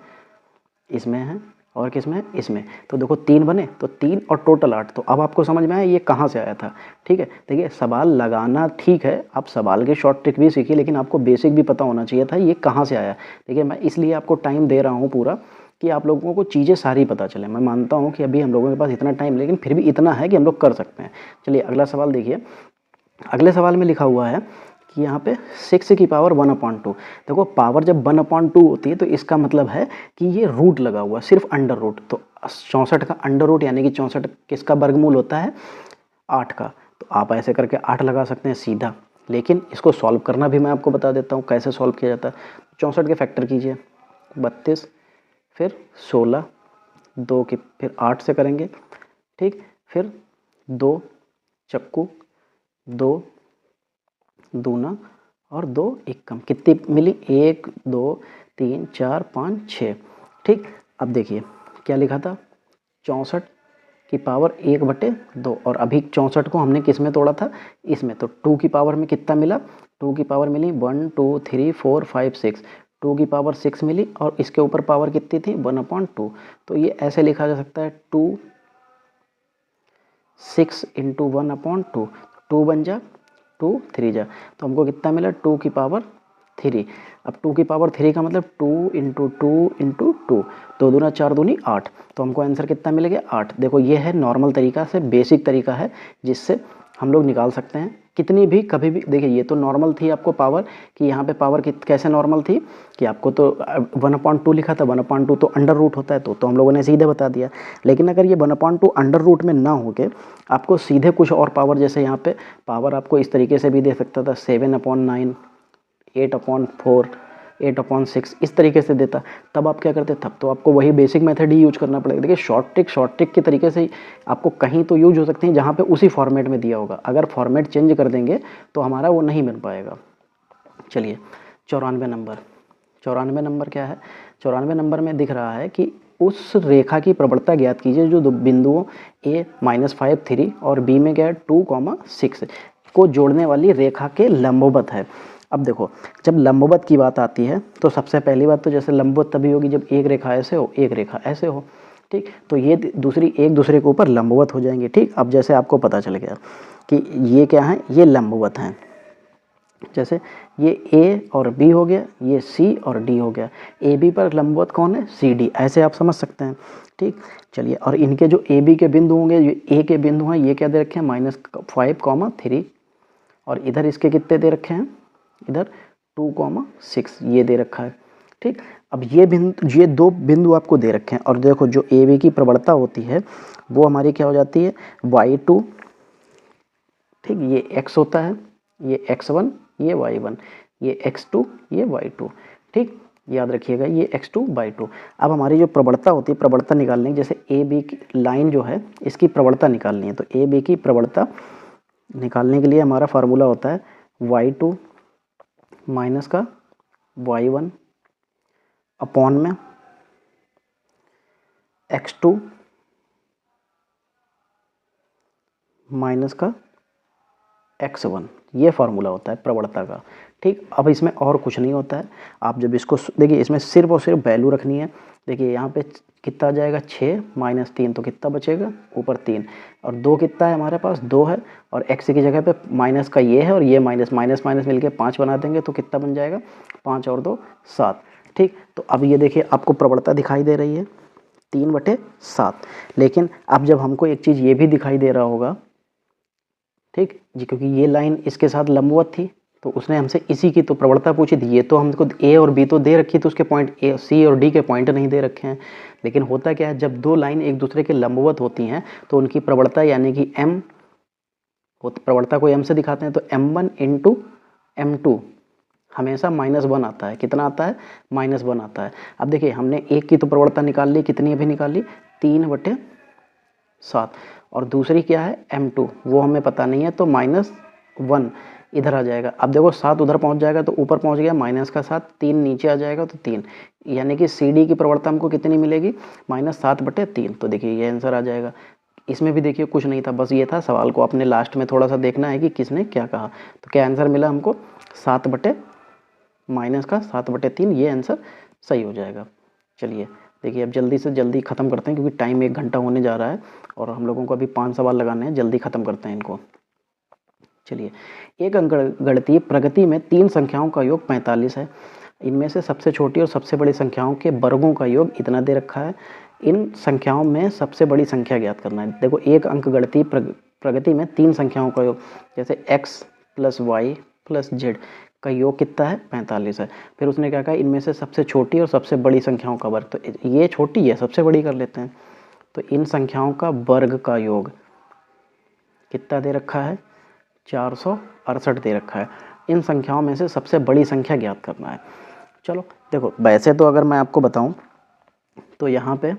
इसमें है, और किस में है, इसमें। तो देखो 3 बने तो 3 और टोटल 8। तो अब आपको समझ में आया ये कहाँ से आया था। ठीक है, देखिए सवाल लगाना ठीक है, आप सवाल के शॉर्ट ट्रिक भी सीखिए, लेकिन आपको बेसिक भी पता होना चाहिए था ये कहाँ से आया। देखिए मैं इसलिए आपको टाइम दे रहा हूँ पूरा कि आप लोगों को चीज़ें सारी पता चले। मैं मानता हूँ कि अभी हम लोगों के पास इतना टाइम, लेकिन फिर भी इतना है कि हम लोग कर सकते हैं। चलिए अगला सवाल देखिए। अगले सवाल में लिखा हुआ है कि यहाँ पे 6 की पावर 1/2। देखो पावर जब 1/2 होती है तो इसका मतलब है कि ये रूट लगा हुआ है, सिर्फ अंडर रूट। तो 64 का अंडर रूट यानी कि 64 किसका वर्गमूल होता है, 8 का। तो आप ऐसे करके 8 लगा सकते हैं सीधा, लेकिन इसको सॉल्व करना भी मैं आपको बता देता हूँ कैसे सॉल्व किया जाता है। 64 के फैक्टर कीजिए, 32, फिर 16, 2 की फिर 8 से करेंगे। ठीक, फिर 2 चक्कू, 2 दूना और 2 एकम, कितनी मिली, 1 2 3 4 5 6। ठीक, अब देखिए क्या लिखा था, 64 की पावर 1/2, और अभी 64 को हमने किस में तोड़ा था, इसमें। तो 2 की पावर में कितना मिला, 2 की पावर मिली 1 2 3 4 5 6, 2 की पावर 6 मिली, और इसके ऊपर पावर कितनी थी, 1/2। तो ये ऐसे लिखा जा सकता है 2 6 इंटू 1/2। 2 बन जा 2 3 जा, तो हमको कितना मिला, 2 की पावर 3। अब 2 की पावर 3 का मतलब 2 इंटू 2 इंटू 2, 2 दूना 4 दूनी 8। तो हमको आंसर कितना मिलेगा, 8। देखो ये है नॉर्मल तरीका से, बेसिक तरीका है जिससे हम लोग निकाल सकते हैं कितनी भी कभी भी। देखिए ये तो नॉर्मल थी आपको पावर, कि यहाँ पे पावर कैसे नॉर्मल थी कि आपको तो 1/2 लिखा था, 1/2 तो अंडर रूट होता है, तो हम लोगों ने सीधे बता दिया। लेकिन अगर ये 1/2 अंडर रूट में ना हो के आपको सीधे कुछ और पावर, जैसे यहाँ पे पावर आपको इस तरीके से भी दे सकता था, 7/9, 8/4, 8/6, इस तरीके से देता, तब आप क्या करते, तब तो आपको वही बेसिक मेथड ही यूज करना पड़ेगा। देखिए शॉर्ट ट्रिक के तरीके से ही आपको कहीं तो यूज हो सकती है जहाँ पे उसी फॉर्मेट में दिया होगा। अगर फॉर्मेट चेंज कर देंगे तो हमारा वो नहीं बन पाएगा। चलिए 94 नंबर, 94 नंबर क्या है, 94 नंबर में दिख रहा है कि उस रेखा की प्रवणता ज्ञात कीजिए जो दो बिंदुओं a-5 3 और b में क्या है 2,6 को जोड़ने वाली रेखा के लंबवत है। अब देखो जब लंबवत की बात आती है तो सबसे पहली बात तो जैसे लंबवत तभी होगी जब एक रेखा ऐसे हो, एक रेखा ऐसे हो। ठीक, तो ये दूसरी एक दूसरे के ऊपर लंबवत हो जाएंगे। ठीक, अब जैसे आपको पता चल गया कि ये क्या है, ये लंबवत हैं। जैसे ये ए और बी हो गया, ये सी और डी हो गया। ए बी पर लंबवत कौन है, सी डी, ऐसे आप समझ सकते हैं। ठीक, चलिए और इनके जो ए बी के बिंदु होंगे, ये ए के बिंदु हैं, ये क्या दे रखे हैं, -5,3, और इधर इसके कितने दे रखे हैं, इधर 2,6 ये दे रखा है। ठीक, अब ये 2 बिंदु आपको दे रखे हैं, और देखो जो ए बी की प्रवणता होती है वो हमारी क्या हो जाती है, y2। ठीक, ये x होता है, ये x1, ये y1, ये x2, ये y2। ठीक, याद रखिएगा ये x2 y2। अब हमारी जो प्रवणता होती है, प्रवणता निकालने की, जैसे ए बी की लाइन जो है इसकी प्रवणता निकालनी है, तो ए बी की प्रवणता निकालने के लिए हमारा फार्मूला होता है y2 माइनस का y1 अपॉन में x2 माइनस का x1, ये फार्मूला होता है प्रवणता का। ठीक, अब इसमें और कुछ नहीं होता है। आप जब इसको देखिए, इसमें सिर्फ और सिर्फ वैल्यू रखनी है। देखिए यहाँ पे कितना आ जाएगा, 6 - 3, तो कितना बचेगा, ऊपर 3, और 2 कितना है हमारे पास, 2 है, और x की जगह पे माइनस का ये है, और ये माइनस माइनस माइनस मिलके 5 बना देंगे, तो कितना बन जाएगा, 5 और 2 7। ठीक, तो अब ये देखिए आपको प्रवणता दिखाई दे रही है 3/7। लेकिन अब जब हमको एक चीज़ ये भी दिखाई दे रहा होगा ठीक जी, क्योंकि ये लाइन इसके साथ लंबवत थी तो उसने हमसे इसी की तो प्रवणता पूछी थी। ये तो हमको ए और बी तो दे रखी तो उसके पॉइंट ए सी और डी के पॉइंट नहीं दे रखे हैं। लेकिन होता क्या है, जब दो लाइन एक दूसरे के लंबवत होती हैं तो उनकी प्रवणता यानी कि एम, प्रवणता को एम से दिखाते हैं तो m1 इंटू m2 हमेशा -1 आता है। कितना आता है? -1 आता है। अब देखिए हमने एक की तो प्रवणता निकाल ली, कितनी अभी निकाली? 3/7। और दूसरी क्या है? m2, वो हमें पता नहीं है तो -1 इधर आ जाएगा। अब देखो 7 उधर पहुंच जाएगा तो ऊपर पहुंच गया माइनस का 7, 3 नीचे आ जाएगा तो 3, यानी कि सी डी की प्रवणता हमको कितनी मिलेगी? -7/3। तो देखिए ये आंसर आ जाएगा। इसमें भी देखिए कुछ नहीं था, बस ये था, सवाल को अपने लास्ट में थोड़ा सा देखना है कि किसने क्या कहा। तो क्या आंसर मिला हमको? 7/3, ये आंसर सही हो जाएगा। चलिए देखिए अब जल्दी से जल्दी ख़त्म करते हैं क्योंकि टाइम 1 घंटा होने जा रहा है और हम लोगों को अभी 5 सवाल लगाने हैं, जल्दी ख़त्म करते हैं इनको। चलिए, एक अंकगणितीय प्रगति में 3 संख्याओं का योग 45 है। इनमें से सबसे छोटी और सबसे बड़ी संख्याओं के वर्गों का योग इतना दे रखा है। इन संख्याओं में सबसे बड़ी संख्या ज्ञात करना है। देखो एक अंकगणितीय प्रगति में 3 संख्याओं का योग, जैसे x + y + z का योग कितना है? 45 है। फिर उसने क्या कहा? इनमें से सबसे छोटी और सबसे बड़ी संख्याओं का वर्ग। तो ये छोटी है, सबसे बड़ी कर लेते हैं। तो इन संख्याओं का वर्ग का योग कितना दे रखा है? 468 दे रखा है। इन संख्याओं में से सबसे बड़ी संख्या ज्ञात करना है। चलो देखो, वैसे तो अगर मैं आपको बताऊं तो यहाँ पे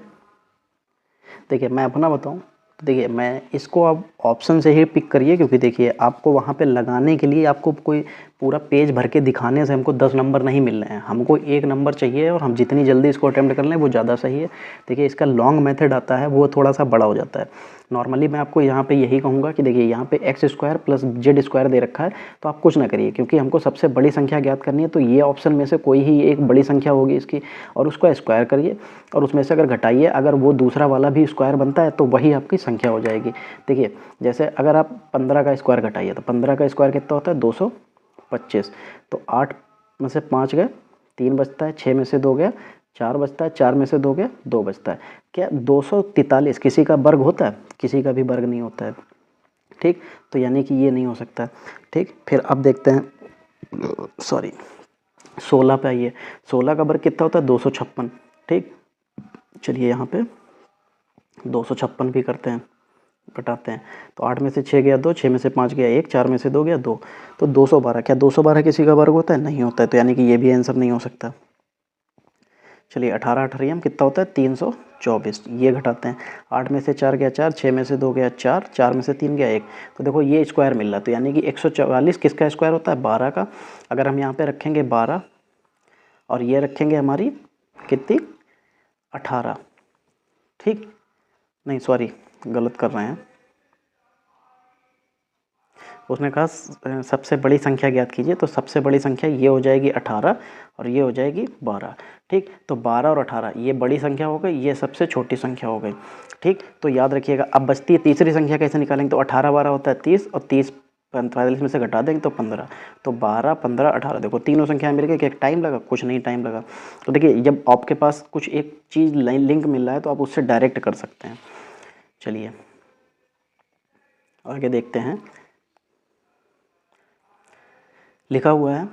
देखिए, मैं अपना बताऊं तो देखिए, मैं इसको आप ऑप्शन से ही पिक करिए क्योंकि देखिए आपको वहाँ पे लगाने के लिए आपको कोई पूरा पेज भर के दिखाने से हमको 10 नंबर नहीं मिल रहे हैं, हमको 1 नंबर चाहिए और हम जितनी जल्दी इसको अटेम्प्ट कर लें वो ज़्यादा सही है। देखिए इसका लॉन्ग मेथड आता है, वो थोड़ा सा बड़ा हो जाता है। नॉर्मली मैं आपको यहाँ पे यही कहूँगा कि देखिए यहाँ पे x² + z² दे रखा है तो आप कुछ ना करिए क्योंकि हमको सबसे बड़ी संख्या ज्ञात करनी है। तो ये ऑप्शन में से कोई ही एक बड़ी संख्या होगी इसकी और उसको स्क्वायर करिए और उसमें से अगर घटाइए, अगर वो दूसरा वाला भी स्क्वायर बनता है तो वही आपकी संख्या हो जाएगी। देखिए जैसे अगर आप 15 का स्क्वायर घटाइए तो 15 का स्क्वायर कितना होता है? 225। तो 8 में से 5 गए 3 बचता है, 6 में से 2 गया 4 बचता है, 4 में से 2 गया 2 बचता है। क्या 243 किसी का वर्ग होता है? किसी का भी वर्ग नहीं होता है। ठीक, तो यानी कि ये नहीं हो सकता। ठीक, फिर अब देखते हैं, सॉरी 16 पे आइए। 16 का वर्ग कितना होता है? 256। ठीक, चलिए यहाँ पे 256 भी करते हैं, घटाते हैं। तो 8 में से 6 गया 2, 6 में से 5 गया 1, 4 में से 2 गया 2, तो 212। क्या 212 किसी का वर्ग होता है? नहीं होता है। तो यानी कि ये भी आंसर नहीं हो सकता। चलिए 18 18 कितना होता है? 324। ये घटाते हैं, 8 में से 4 गया 4, 6 में से 2 गया 4, 4 में से 3 गया 1। तो देखो ये स्क्वायर मिल रहा है, तो यानी कि 144 किसका स्क्वायर होता है? 12 का। अगर हम यहाँ पे रखेंगे 12 और ये रखेंगे हमारी कितनी? 18। ठीक, नहीं सॉरी गलत कर रहे हैं। उसने कहा सबसे बड़ी संख्या ज्ञात कीजिए, तो सबसे बड़ी संख्या ये हो जाएगी 18 और ये हो जाएगी 12। ठीक, तो 12 और 18 ये बड़ी संख्या हो गई, ये सबसे छोटी संख्या हो गई। ठीक, तो याद रखिएगा। अब बचती है तीसरी संख्या, कैसे निकालेंगे? तो 18 12 होता है 30 और 30 45 में से घटा देंगे तो 15। तो 12 15 18, देखो तीनों संख्याएं मिल गई। क्या टाइम लगा? कुछ नहीं टाइम लगा। तो देखिए जब आपके पास कुछ एक चीज़ लिंक मिल रहा है तो आप उससे डायरेक्ट कर सकते हैं। चलिए आगे देखते हैं। लिखा हुआ है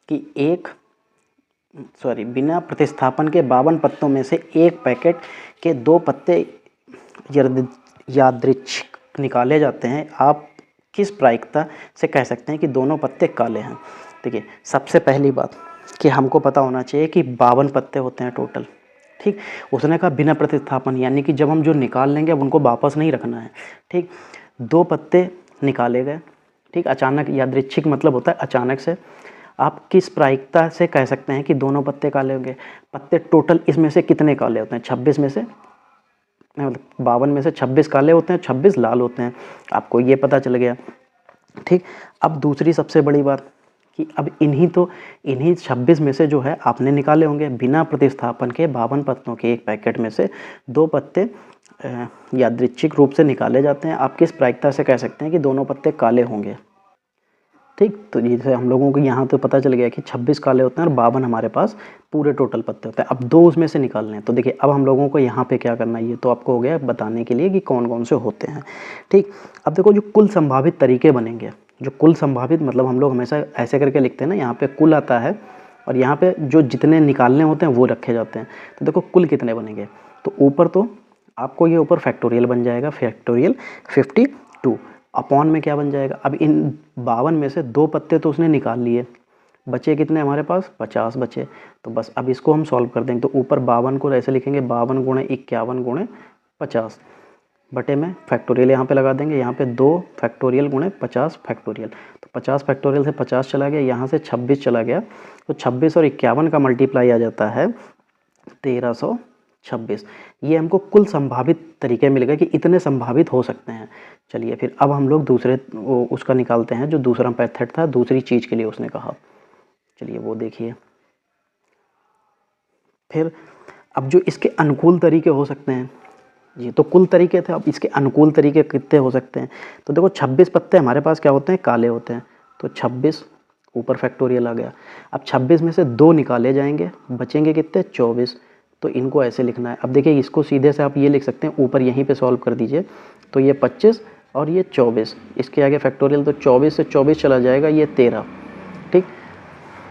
कि बिना प्रतिस्थापन के 52 पत्तों में से एक पैकेट के 2 पत्ते यादृच्छिक निकाले जाते हैं। आप किस प्रायिकता से कह सकते हैं कि दोनों पत्ते काले हैं? देखिए सबसे पहली बात कि हमको पता होना चाहिए कि 52 पत्ते होते हैं टोटल। ठीक, उसने कहा बिना प्रतिस्थापन, यानी कि जब हम जो निकाल लेंगे अब उनको वापस नहीं रखना है। ठीक, 2 पत्ते निकाले गए। ठीक, अचानक, यादृच्छिक मतलब होता है अचानक से। आप किस प्रायिकता से कह सकते हैं कि दोनों पत्ते काले होंगे? पत्ते टोटल इसमें से कितने काले होते हैं? 26 में से, मतलब 52 में से 26 काले होते हैं, 26 लाल होते हैं। आपको ये पता चल गया। ठीक, अब दूसरी सबसे बड़ी बात कि अब इन्हीं 26 में से जो है आपने निकाले होंगे बिना प्रतिस्थापन के 52 पत्तों के एक पैकेट में से 2 पत्ते यादृच्छिक रूप से निकाले जाते हैं। आप किस प्रायिकता से कह सकते हैं कि दोनों पत्ते काले होंगे? ठीक। तो जैसे हम लोगों को यहाँ तो पता चल गया कि 26 काले होते हैं और 52 हमारे पास पूरे टोटल पत्ते होते हैं। अब 2 उसमें से निकालने हैं। तो देखिए अब हम लोगों को यहाँ पे क्या करना है, ये तो आपको हो गया बताने के लिए कि कौन कौन से होते हैं। ठीक। अब देखो जो कुल संभावित तरीके बनेंगे, जो कुल संभावित मतलब हम लोग हमेशा ऐसे करके लिखते हैं ना, यहाँ पे कुल आता है और यहाँ पे जो जितने निकालने होते हैं वो रखे जाते हैं। तो देखो कुल कितने बनेंगे, तो ऊपर तो आपको ये ऊपर फैक्टोरियल बन जाएगा, फैक्टोरियल 52 अपॉन में क्या बन जाएगा। अब इन 52 में से 2 पत्ते तो उसने निकाल लिए, बचे कितने हमारे पास 50 बचे। तो बस अब इसको हम सॉल्व कर देंगे। तो ऊपर 52 को ऐसे लिखेंगे 52 गुणे 51 गुणे 50 बटे में फैक्टोरियल यहाँ पे लगा देंगे। यहाँ पे 2 फैक्टोरियल गुणे 50 फैक्टोरियल, तो 50 फैक्टोरियल से 50 चला गया, यहाँ से 26 चला गया। तो 26 और 51 का मल्टीप्लाई आ जाता है 1326। ये हमको कुल संभावित तरीके मिल गए कि इतने संभावित हो सकते हैं। चलिए फिर अब हम लोग दूसरे उसका निकालते हैं, जो दूसरा मेथड था दूसरी चीज़ के लिए उसने कहा। चलिए वो देखिए। फिर अब जो इसके अनुकूल तरीके हो सकते हैं, ये तो कुल तरीके थे, अब इसके अनुकूल तरीके कितने हो सकते हैं। तो देखो 26 पत्ते हमारे पास क्या होते हैं, काले होते हैं। तो 26 ऊपर फैक्टोरियल आ गया। अब 26 में से 2 निकाले जाएंगे, बचेंगे कितने 24। तो इनको ऐसे लिखना है। अब देखिए इसको सीधे से आप ये लिख सकते हैं, ऊपर यहीं पे सॉल्व कर दीजिए। तो ये 25 और ये 24, इसके आगे फैक्टोरियल, तो 24 से 24 चला जाएगा, ये 13। ठीक।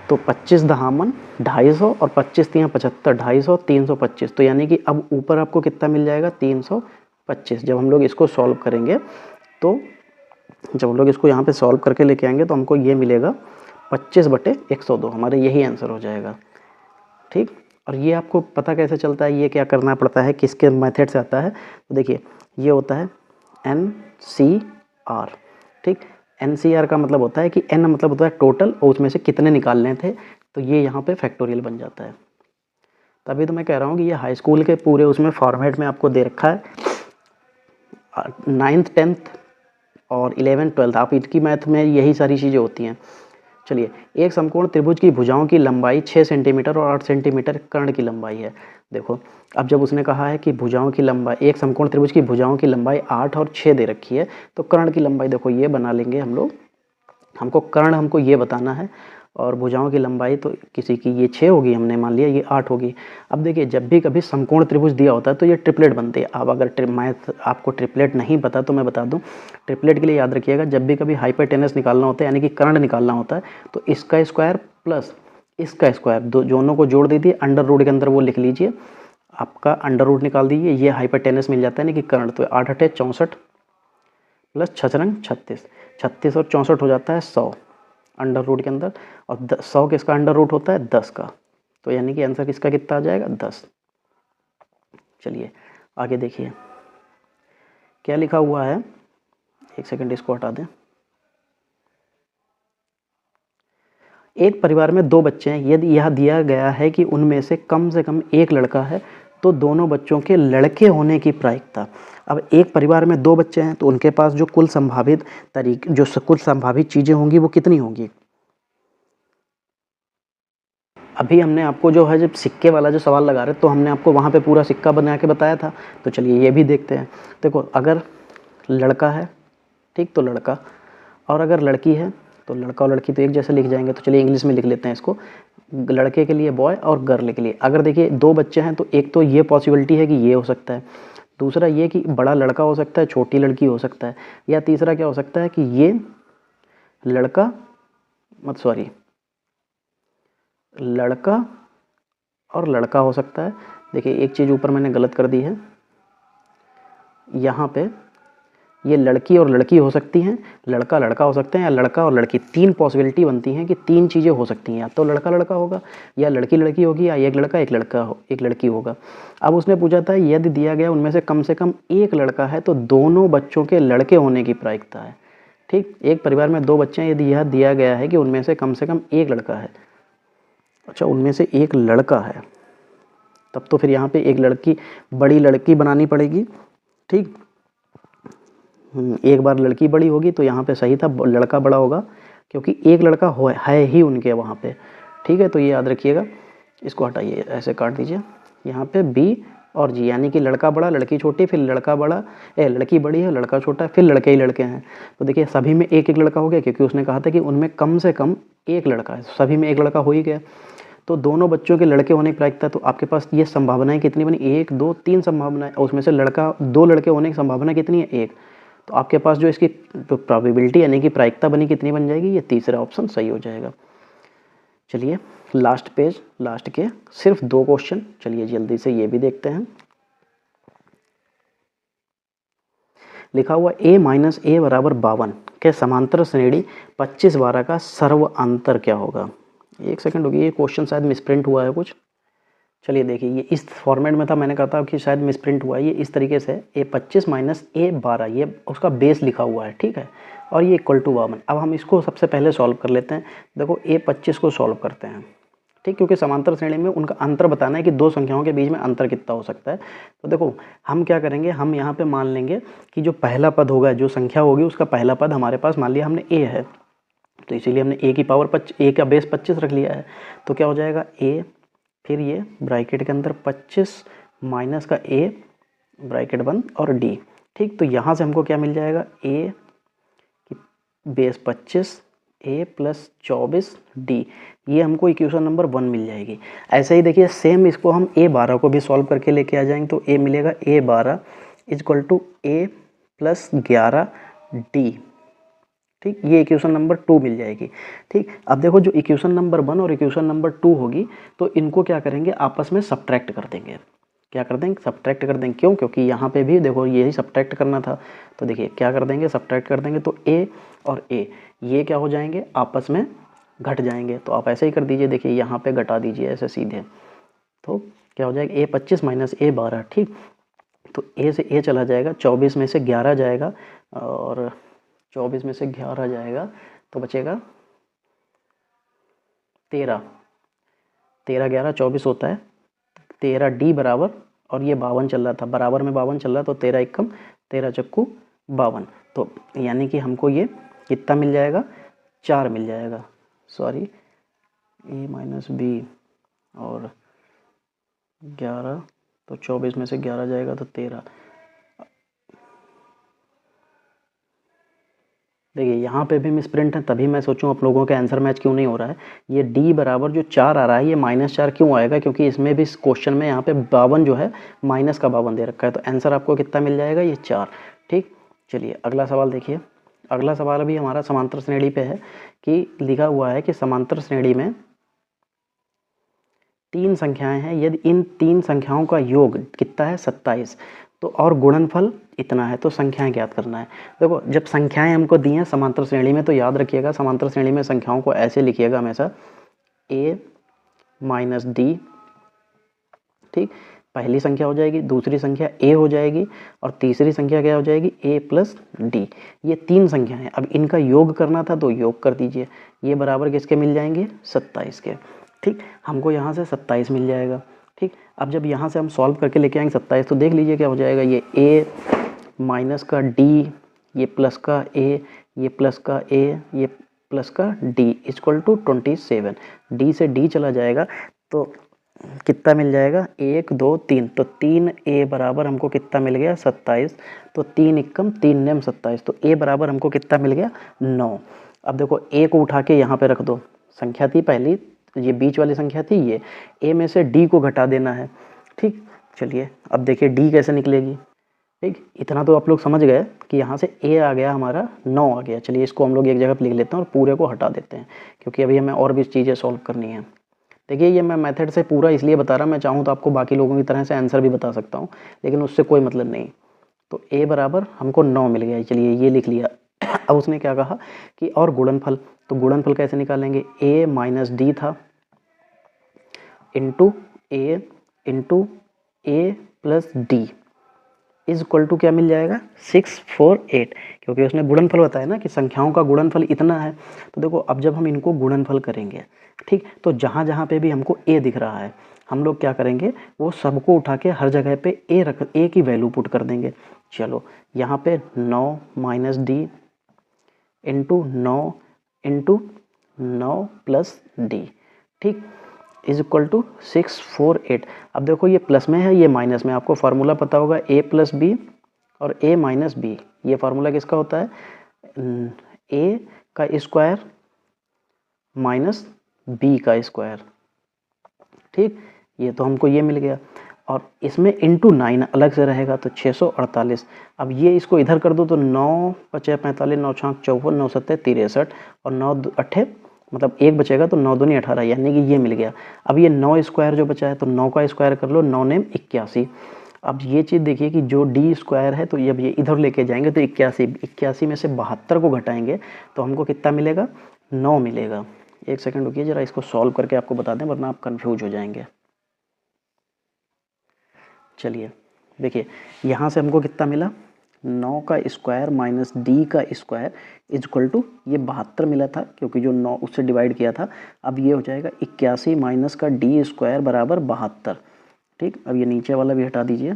तो 25 दहामन 250 और 25 तियाँ 75, 250 325। तो यानी कि अब ऊपर आपको कितना मिल जाएगा 325। जब हम लोग इसको सॉल्व करेंगे, तो जब हम लोग इसको यहाँ पे सॉल्व करके लेके आएंगे तो हमको ये मिलेगा 25/102, हमारे यही आंसर हो जाएगा। ठीक। और ये आपको पता कैसे चलता है, ये क्या करना पड़ता है, किसके मेथड से आता है। तो देखिए ये होता है NCR। ठीक। NCR का मतलब होता है कि N मतलब होता है टोटल और उसमें से कितने निकालने थे, तो ये यहाँ पे फैक्टोरियल बन जाता है। तभी तो मैं कह रहा हूँ कि ये हाई स्कूल के पूरे उसमें फॉर्मेट में आपको दे रखा है। 9th 10th और 11th 12th आप इनकी मैथ में यही सारी चीज़ें होती हैं। चलिए, एक समकोण त्रिभुज की भुजाओं की लंबाई 6 सेंटीमीटर और 8 सेंटीमीटर कर्ण की लंबाई है। देखो अब जब उसने कहा है कि भुजाओं की लंबाई, एक समकोण त्रिभुज की भुजाओं की लंबाई 8 और 6 दे रखी है, तो कर्ण की लंबाई देखो ये बना लेंगे हम लोग। हमको कर्ण हमको ये बताना है और भुजाओं की लंबाई तो किसी की ये 6 होगी, हमने मान लिया ये 8 होगी। अब देखिए जब भी कभी समकोण त्रिभुज दिया होता है तो ये ट्रिपलेट बनते हैं। अब अगर मैथ आपको ट्रिपलेट नहीं पता तो मैं बता दूं, ट्रिपलेट के लिए याद रखिएगा, जब भी कभी हाइपोटेनस निकालना होता है यानी कि कर्ण निकालना होता है, तो इसका स्क्वायर प्लस इसका स्क्वायर दोनों को जोड़ दीजिए, अंडर रूट के अंदर वो लिख लीजिए, आपका अंडर रूट निकाल दीजिए, ये हाइपोटेनस मिल जाता है यानी कि कर्ण। तो 8 8 64 प्लस 6 36, 36 और 64 हो जाता है 100 अंडर रूट के अंदर, और 100 किसका अंडर रूट होता है 10 का। तो यानी कि आंसर किसका कितना आ जाएगा 10। चलिए आगे देखिए क्या लिखा हुआ है, एक सेकंड इसको हटा दें। एक परिवार में 2 बच्चे हैं, यदि यह दिया गया है कि उनमें से कम एक लड़का है, तो दोनों बच्चों के लड़के होने की प्रायिकता। अब एक परिवार में 2 बच्चे हैं तो उनके पास जो कुल संभावित कुल संभावित चीज़ें होंगी वो कितनी होंगी। अभी हमने आपको जो है जब सिक्के वाला जो सवाल लगा रहे तो हमने आपको वहाँ पे पूरा सिक्का बना के बताया था। तो चलिए ये भी देखते हैं। देखो अगर लड़का है, ठीक, तो लड़का, और अगर लड़की है तो लड़का और लड़की तो एक जैसे लिख जाएंगे। तो चलिए इंग्लिश में लिख लेते हैं इसको, लड़के के लिए बॉय और गर्ल के लिए। अगर देखिए 2 बच्चे हैं तो एक तो ये पॉसिबिलिटी है कि ये हो सकता है, दूसरा ये कि बड़ा लड़का हो सकता है, छोटी लड़की हो सकता है, या तीसरा क्या हो सकता है कि ये लड़का लड़का और लड़का हो सकता है। देखिए एक चीज़ ऊपर मैंने गलत कर दी है, यहाँ पे ये लड़की और लड़की हो सकती हैं, लड़का लड़का हो सकते हैं, या लड़का और लड़की। 3 पॉसिबिलिटी बनती हैं कि 3 चीज़ें हो सकती हैं, या तो लड़का लड़का होगा, या लड़की लड़की होगी, या एक लड़का एक लड़की होगा। अब उसने पूछा था यदि दिया गया उनमें से कम एक लड़का है तो दोनों बच्चों के लड़के होने की प्रायिकता है। ठीक, एक परिवार में 2 बच्चे हैं, यदि यह दिया गया है कि उनमें से कम एक लड़का है। अच्छा, उनमें से एक लड़का है, तब तो फिर यहाँ पे एक लड़की, बड़ी लड़की बनानी पड़ेगी। ठीक, एक बार लड़की बड़ी होगी तो यहाँ पे सही था, लड़का बड़ा होगा, क्योंकि एक लड़का है ही उनके वहाँ पे। ठीक है, तो ये याद रखिएगा। इसको हटाइए, ऐसे काट दीजिए। यहाँ पे B और जी, यानी कि लड़का बड़ा लड़की छोटी, फिर लड़का बड़ा लड़की बड़ी है लड़का छोटा है, फिर लड़के ही लड़के हैं। तो देखिए सभी में एक एक लड़का हो गया, क्योंकि उसने कहा था कि उनमें कम से कम एक लड़का है, सभी में एक लड़का हो ही गया। तो दोनों बच्चों के लड़के होने की प्रायिकता, तो आपके पास ये संभावनाएं कितनी बनी, 1 2 3 संभावनाएं, और उसमें से दो लड़के होने की संभावना कितनी है, 1। तो आपके पास जो इसकी प्रोबेबिलिटी यानी कि प्रायिकता बनी कितनी बन जाएगी, ये तीसरा ऑप्शन सही हो जाएगा। चलिए लास्ट पेज, लास्ट के सिर्फ 2 क्वेश्चन, चलिए जल्दी से ये भी देखते हैं। लिखा हुआ a माइनस ए बराबर 52 के समांतर श्रेणी 25 12 का सर्व अंतर क्या होगा। एक सेकंड होगी, ये क्वेश्चन शायद मिसप्रिंट हुआ है कुछ। चलिए देखिए, ये इस फॉर्मेट में था, मैंने कहा था कि शायद मिसप्रिंट हुआ है। ये इस तरीके से a25 माइनस a12, ये उसका बेस लिखा हुआ है, ठीक है, और ये इक्वल टू 52। अब हम इसको सबसे पहले सॉल्व कर लेते हैं। देखो a25 को सॉल्व करते हैं, ठीक, क्योंकि समांतर श्रेणी में उनका अंतर बताना है कि दो संख्याओं के बीच में अंतर कितना हो सकता है। तो देखो हम क्या करेंगे, हम यहाँ पे मान लेंगे कि जो पहला पद होगा, जो संख्या होगी उसका पहला पद हमारे पास, मान लिया हमने a है, तो इसीलिए हमने a की पावर a का बेस 25 रख लिया है। तो क्या हो जाएगा a, फिर ये ब्रैकेट के अंदर 25 माइनस का a ब्रैकेट बंद और d, ठीक। तो यहाँ से हमको क्या मिल जाएगा, a की बेस 25 a प्लस 24 d, ये हमको इक्वेशन नंबर 1 मिल जाएगी। ऐसे ही देखिए सेम इसको हम a12 को भी सॉल्व करके लेके आ जाएंगे, तो a मिलेगा a12 equal to a plus 11 d, ठीक, ये इक्वेशन नंबर 2 मिल जाएगी, ठीक। अब देखो जो इक्वेशन नंबर 1 और इक्वेशन नंबर 2 होगी, तो इनको क्या करेंगे, आपस में सब्ट्रैक्ट कर देंगे। क्या कर देंगे, सब्ट्रैक्ट कर देंगे। क्यों, क्योंकि यहाँ पे भी देखो यही सब्ट्रैक्ट करना था। तो देखिए क्या कर देंगे, सब्ट्रैक्ट कर देंगे, तो a और a ये क्या हो जाएंगे, आपस में घट जाएंगे। तो आप ऐसे ही कर दीजिए, देखिए यहाँ पे घटा दीजिए ऐसे सीधे, तो क्या हो जाएगा a25 माइनस a12, ठीक। तो a से a चला जाएगा, 24 में से 11 जाएगा, और 24 में से 11 जाएगा तो बचेगा 13, 13 11 24 होता है 13 d बराबर, और ये 52 चल रहा था, बराबर में 52 चल रहा, तो 13 एकम 13 चक्कू 52, तो यानी कि हमको ये कितना मिल जाएगा, 4 मिल जाएगा, सॉरी a माइनस बी, और 11, तो 24 में से 11 जाएगा तो 13। देखिए यहाँ पे भी मिसप्रिंट है, तभी मैं सोचूं आप लोगों का आंसर मैच क्यों नहीं हो रहा है। ये d बराबर जो 4 आ रहा है, ये -4 क्यों आएगा, क्योंकि इसमें भी इस क्वेश्चन में यहाँ पे 52 जो है माइनस का 52 दे रखा है, तो आंसर आपको कितना मिल जाएगा, ये 4, ठीक। चलिए अगला सवाल देखिए। अगला सवाल भी हमारा समांतर श्रेणी पे है, कि लिखा हुआ है कि समांतर श्रेणी में 3 संख्याएं हैं, यदि इन 3 संख्याओं का योग कितना है, 27, तो और गुणनफल इतना है, तो संख्याएं ज्ञात करना है। देखो जब संख्याएं हमको दी हैं समांतर श्रेणी में, तो याद रखिएगा समांतर श्रेणी में संख्याओं को ऐसे लिखिएगा हमेशा, a माइनस डी, ठीक, पहली संख्या हो जाएगी, दूसरी संख्या a हो जाएगी, और तीसरी संख्या क्या हो जाएगी, a प्लस डी। ये 3 संख्या हैं, अब इनका योग करना था, तो योग कर दीजिए। ये बराबर किसके मिल जाएंगे, 27 के, ठीक। हमको यहाँ से 27 मिल जाएगा, ठीक। अब जब यहाँ से हम सॉल्व करके लेके आएंगे 27, तो देख लीजिए क्या हो जाएगा, ये a माइनस का d, ये प्लस का a, ये प्लस का a, ये प्लस का d इक्वल टू 27। d से d चला जाएगा, तो कितना मिल जाएगा, 1 2 3, तो 3a बराबर हमको कितना मिल गया, 27, तो 3 एकम 3 नेम 27, तो a बराबर हमको कितना मिल गया, 9। अब देखो a को उठा के यहाँ पे रख दो, संख्या थी पहली, ये बीच वाली संख्या थी, ये a में से d को घटा देना है, ठीक। चलिए अब देखिए d कैसे निकलेगी, ठीक। इतना तो आप लोग समझ गए कि यहाँ से a आ गया हमारा 9 आ गया। चलिए इसको हम लोग एक जगह पर लिख लेते हैं और पूरे को हटा देते हैं, क्योंकि अभी हमें और भी चीज़ें सॉल्व करनी है। देखिए ये मैं मेथड से पूरा इसलिए बता रहा, मैं चाहूँ तो आपको बाकी लोगों की तरह से आंसर भी बता सकता हूँ, लेकिन उससे कोई मतलब नहीं। तो a बराबर हमको 9 मिल गया, चलिए ये लिख लिया। अब उसने क्या कहा कि और गुणनफल, तो गुणनफल कैसे निकालेंगे, a माइनस डी था into a plus D is equal to क्या मिल जाएगा, 648, क्योंकि उसने गुणनफल बताया ना कि संख्याओं का गुणनफल इतना है। तो देखो अब जब हम इनको गुणनफल करेंगे, ठीक, तो जहाँ जहाँ पे भी हमको a दिख रहा है, हम लोग क्या करेंगे, वो सबको उठा के हर जगह पे a की वैल्यू पुट कर देंगे। चलो यहाँ पे 9 minus D into 9 plus D, ठीक। Is equal to 648। अब देखो ये प्लस में है, ये माइनस में। आपको फार्मूला पता होगा a प्लस बी और a माइनस बी। ये फार्मूला किसका होता है? a का स्क्वायर माइनस b का स्क्वायर। ठीक, ये तो हमको ये मिल गया। और इसमें इंटू 9 अलग से रहेगा तो 648। अब ये इसको इधर कर दो तो 9 पचे 45, 9 छाक 54, 9 सत्ते 63 और 9 अट्ठे मतलब एक बचेगा तो 9 दूनी 18, यानी कि ये मिल गया। अब ये 9 स्क्वायर जो बचा है तो 9 का स्क्वायर कर लो, 9 नेम 81। अब ये चीज़ देखिए कि जो डी स्क्वायर है तो जब ये इधर लेके जाएंगे तो 81 में से 72 को घटाएंगे तो हमको कितना मिलेगा? 9 मिलेगा। एक सेकंड रुकिए जरा, इसको सॉल्व करके आपको बता दें वरना आप कंफ्यूज हो जाएंगे। चलिए देखिए, यहाँ से हमको कितना मिला? 9 का स्क्वायर माइनस डी का स्क्वायर इज इक्वल टू ये 72 मिला था क्योंकि जो 9 उससे डिवाइड किया था। अब ये हो जाएगा 81 माइनस का डी स्क्वायर बराबर 72। ठीक, अब ये नीचे वाला भी हटा दीजिए।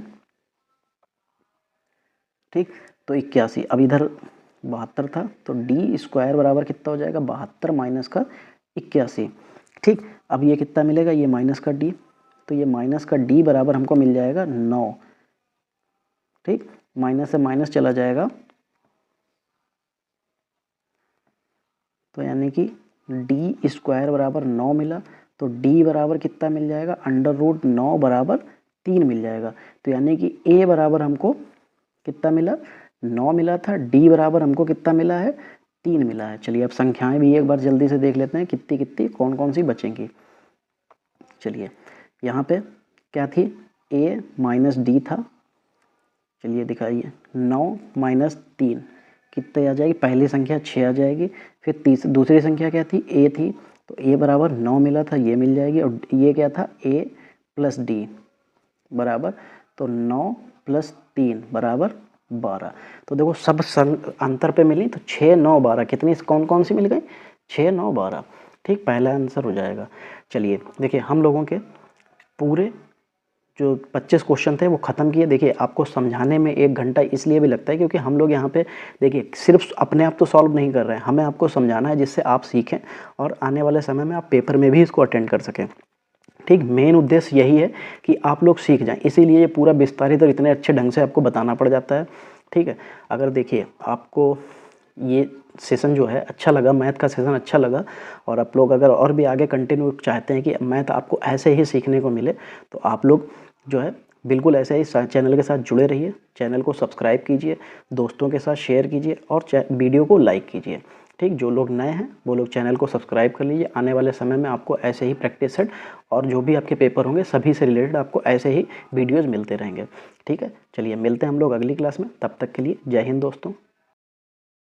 ठीक, तो 81, अब इधर 72 था तो डी स्क्वायर बराबर कितना हो जाएगा? 72 माइनस का 81। ठीक, अब ये कितना मिलेगा? ये माइनस का डी, तो ये माइनस का डी बराबर हमको मिल जाएगा 9। ठीक, माइनस से माइनस चला जाएगा तो यानी कि डी स्क्वायर बराबर 9 मिला तो डी बराबर कितना मिल जाएगा? अंडर रूट 9 बराबर 3 मिल जाएगा। तो यानी कि ए बराबर हमको कितना मिला? 9 मिला था। डी बराबर हमको कितना मिला है? 3 मिला है। चलिए अब संख्याएं भी एक बार जल्दी से देख लेते हैं कितनी कितनी कौन कौन सी बचेंगी। चलिए यहाँ पे क्या थी? a माइनस डी था। चलिए दिखाइए, 9 माइनस 3 कितने आ जाएगी? पहली संख्या 6 आ जाएगी। फिर दूसरी संख्या क्या थी? a थी, तो a बराबर 9 मिला था, ये मिल जाएगी। और ये क्या था? a प्लस डी बराबर, तो 9 प्लस 3 बराबर 12। तो देखो सब अंतर पे मिली तो 6 9 12 कितनी कौन कौन सी मिल गई? 6 9 12। ठीक, पहला आंसर हो जाएगा। चलिए देखिए, हम लोगों के पूरे जो 25 क्वेश्चन थे वो ख़त्म किए। देखिए आपको समझाने में 1 घंटा इसलिए भी लगता है क्योंकि हम लोग यहाँ पे देखिए सिर्फ अपने आप तो सॉल्व नहीं कर रहे हैं, हमें आपको समझाना है जिससे आप सीखें और आने वाले समय में आप पेपर में भी इसको अटेंड कर सकें। ठीक, मेन उद्देश्य यही है कि आप लोग सीख जाएं, इसीलिए ये पूरा विस्तारित और इतने अच्छे ढंग से आपको बताना पड़ जाता है। ठीक है, अगर देखिए आपको ये सेशन जो है अच्छा लगा, मैथ का सेशन अच्छा लगा और आप लोग अगर और भी आगे कंटिन्यू चाहते हैं कि मैथ आपको ऐसे ही सीखने को मिले तो आप लोग जो है बिल्कुल ऐसे ही चैनल के साथ जुड़े रहिए। चैनल को सब्सक्राइब कीजिए, दोस्तों के साथ शेयर कीजिए और वीडियो को लाइक कीजिए। ठीक, जो लोग नए हैं वो लोग चैनल को सब्सक्राइब कर लीजिए। आने वाले समय में आपको ऐसे ही प्रैक्टिस सेट और जो भी आपके पेपर होंगे सभी से रिलेटेड आपको ऐसे ही वीडियोज़ मिलते रहेंगे। ठीक है, चलिए मिलते हैं हम लोग अगली क्लास में। तब तक के लिए जय हिंद दोस्तों।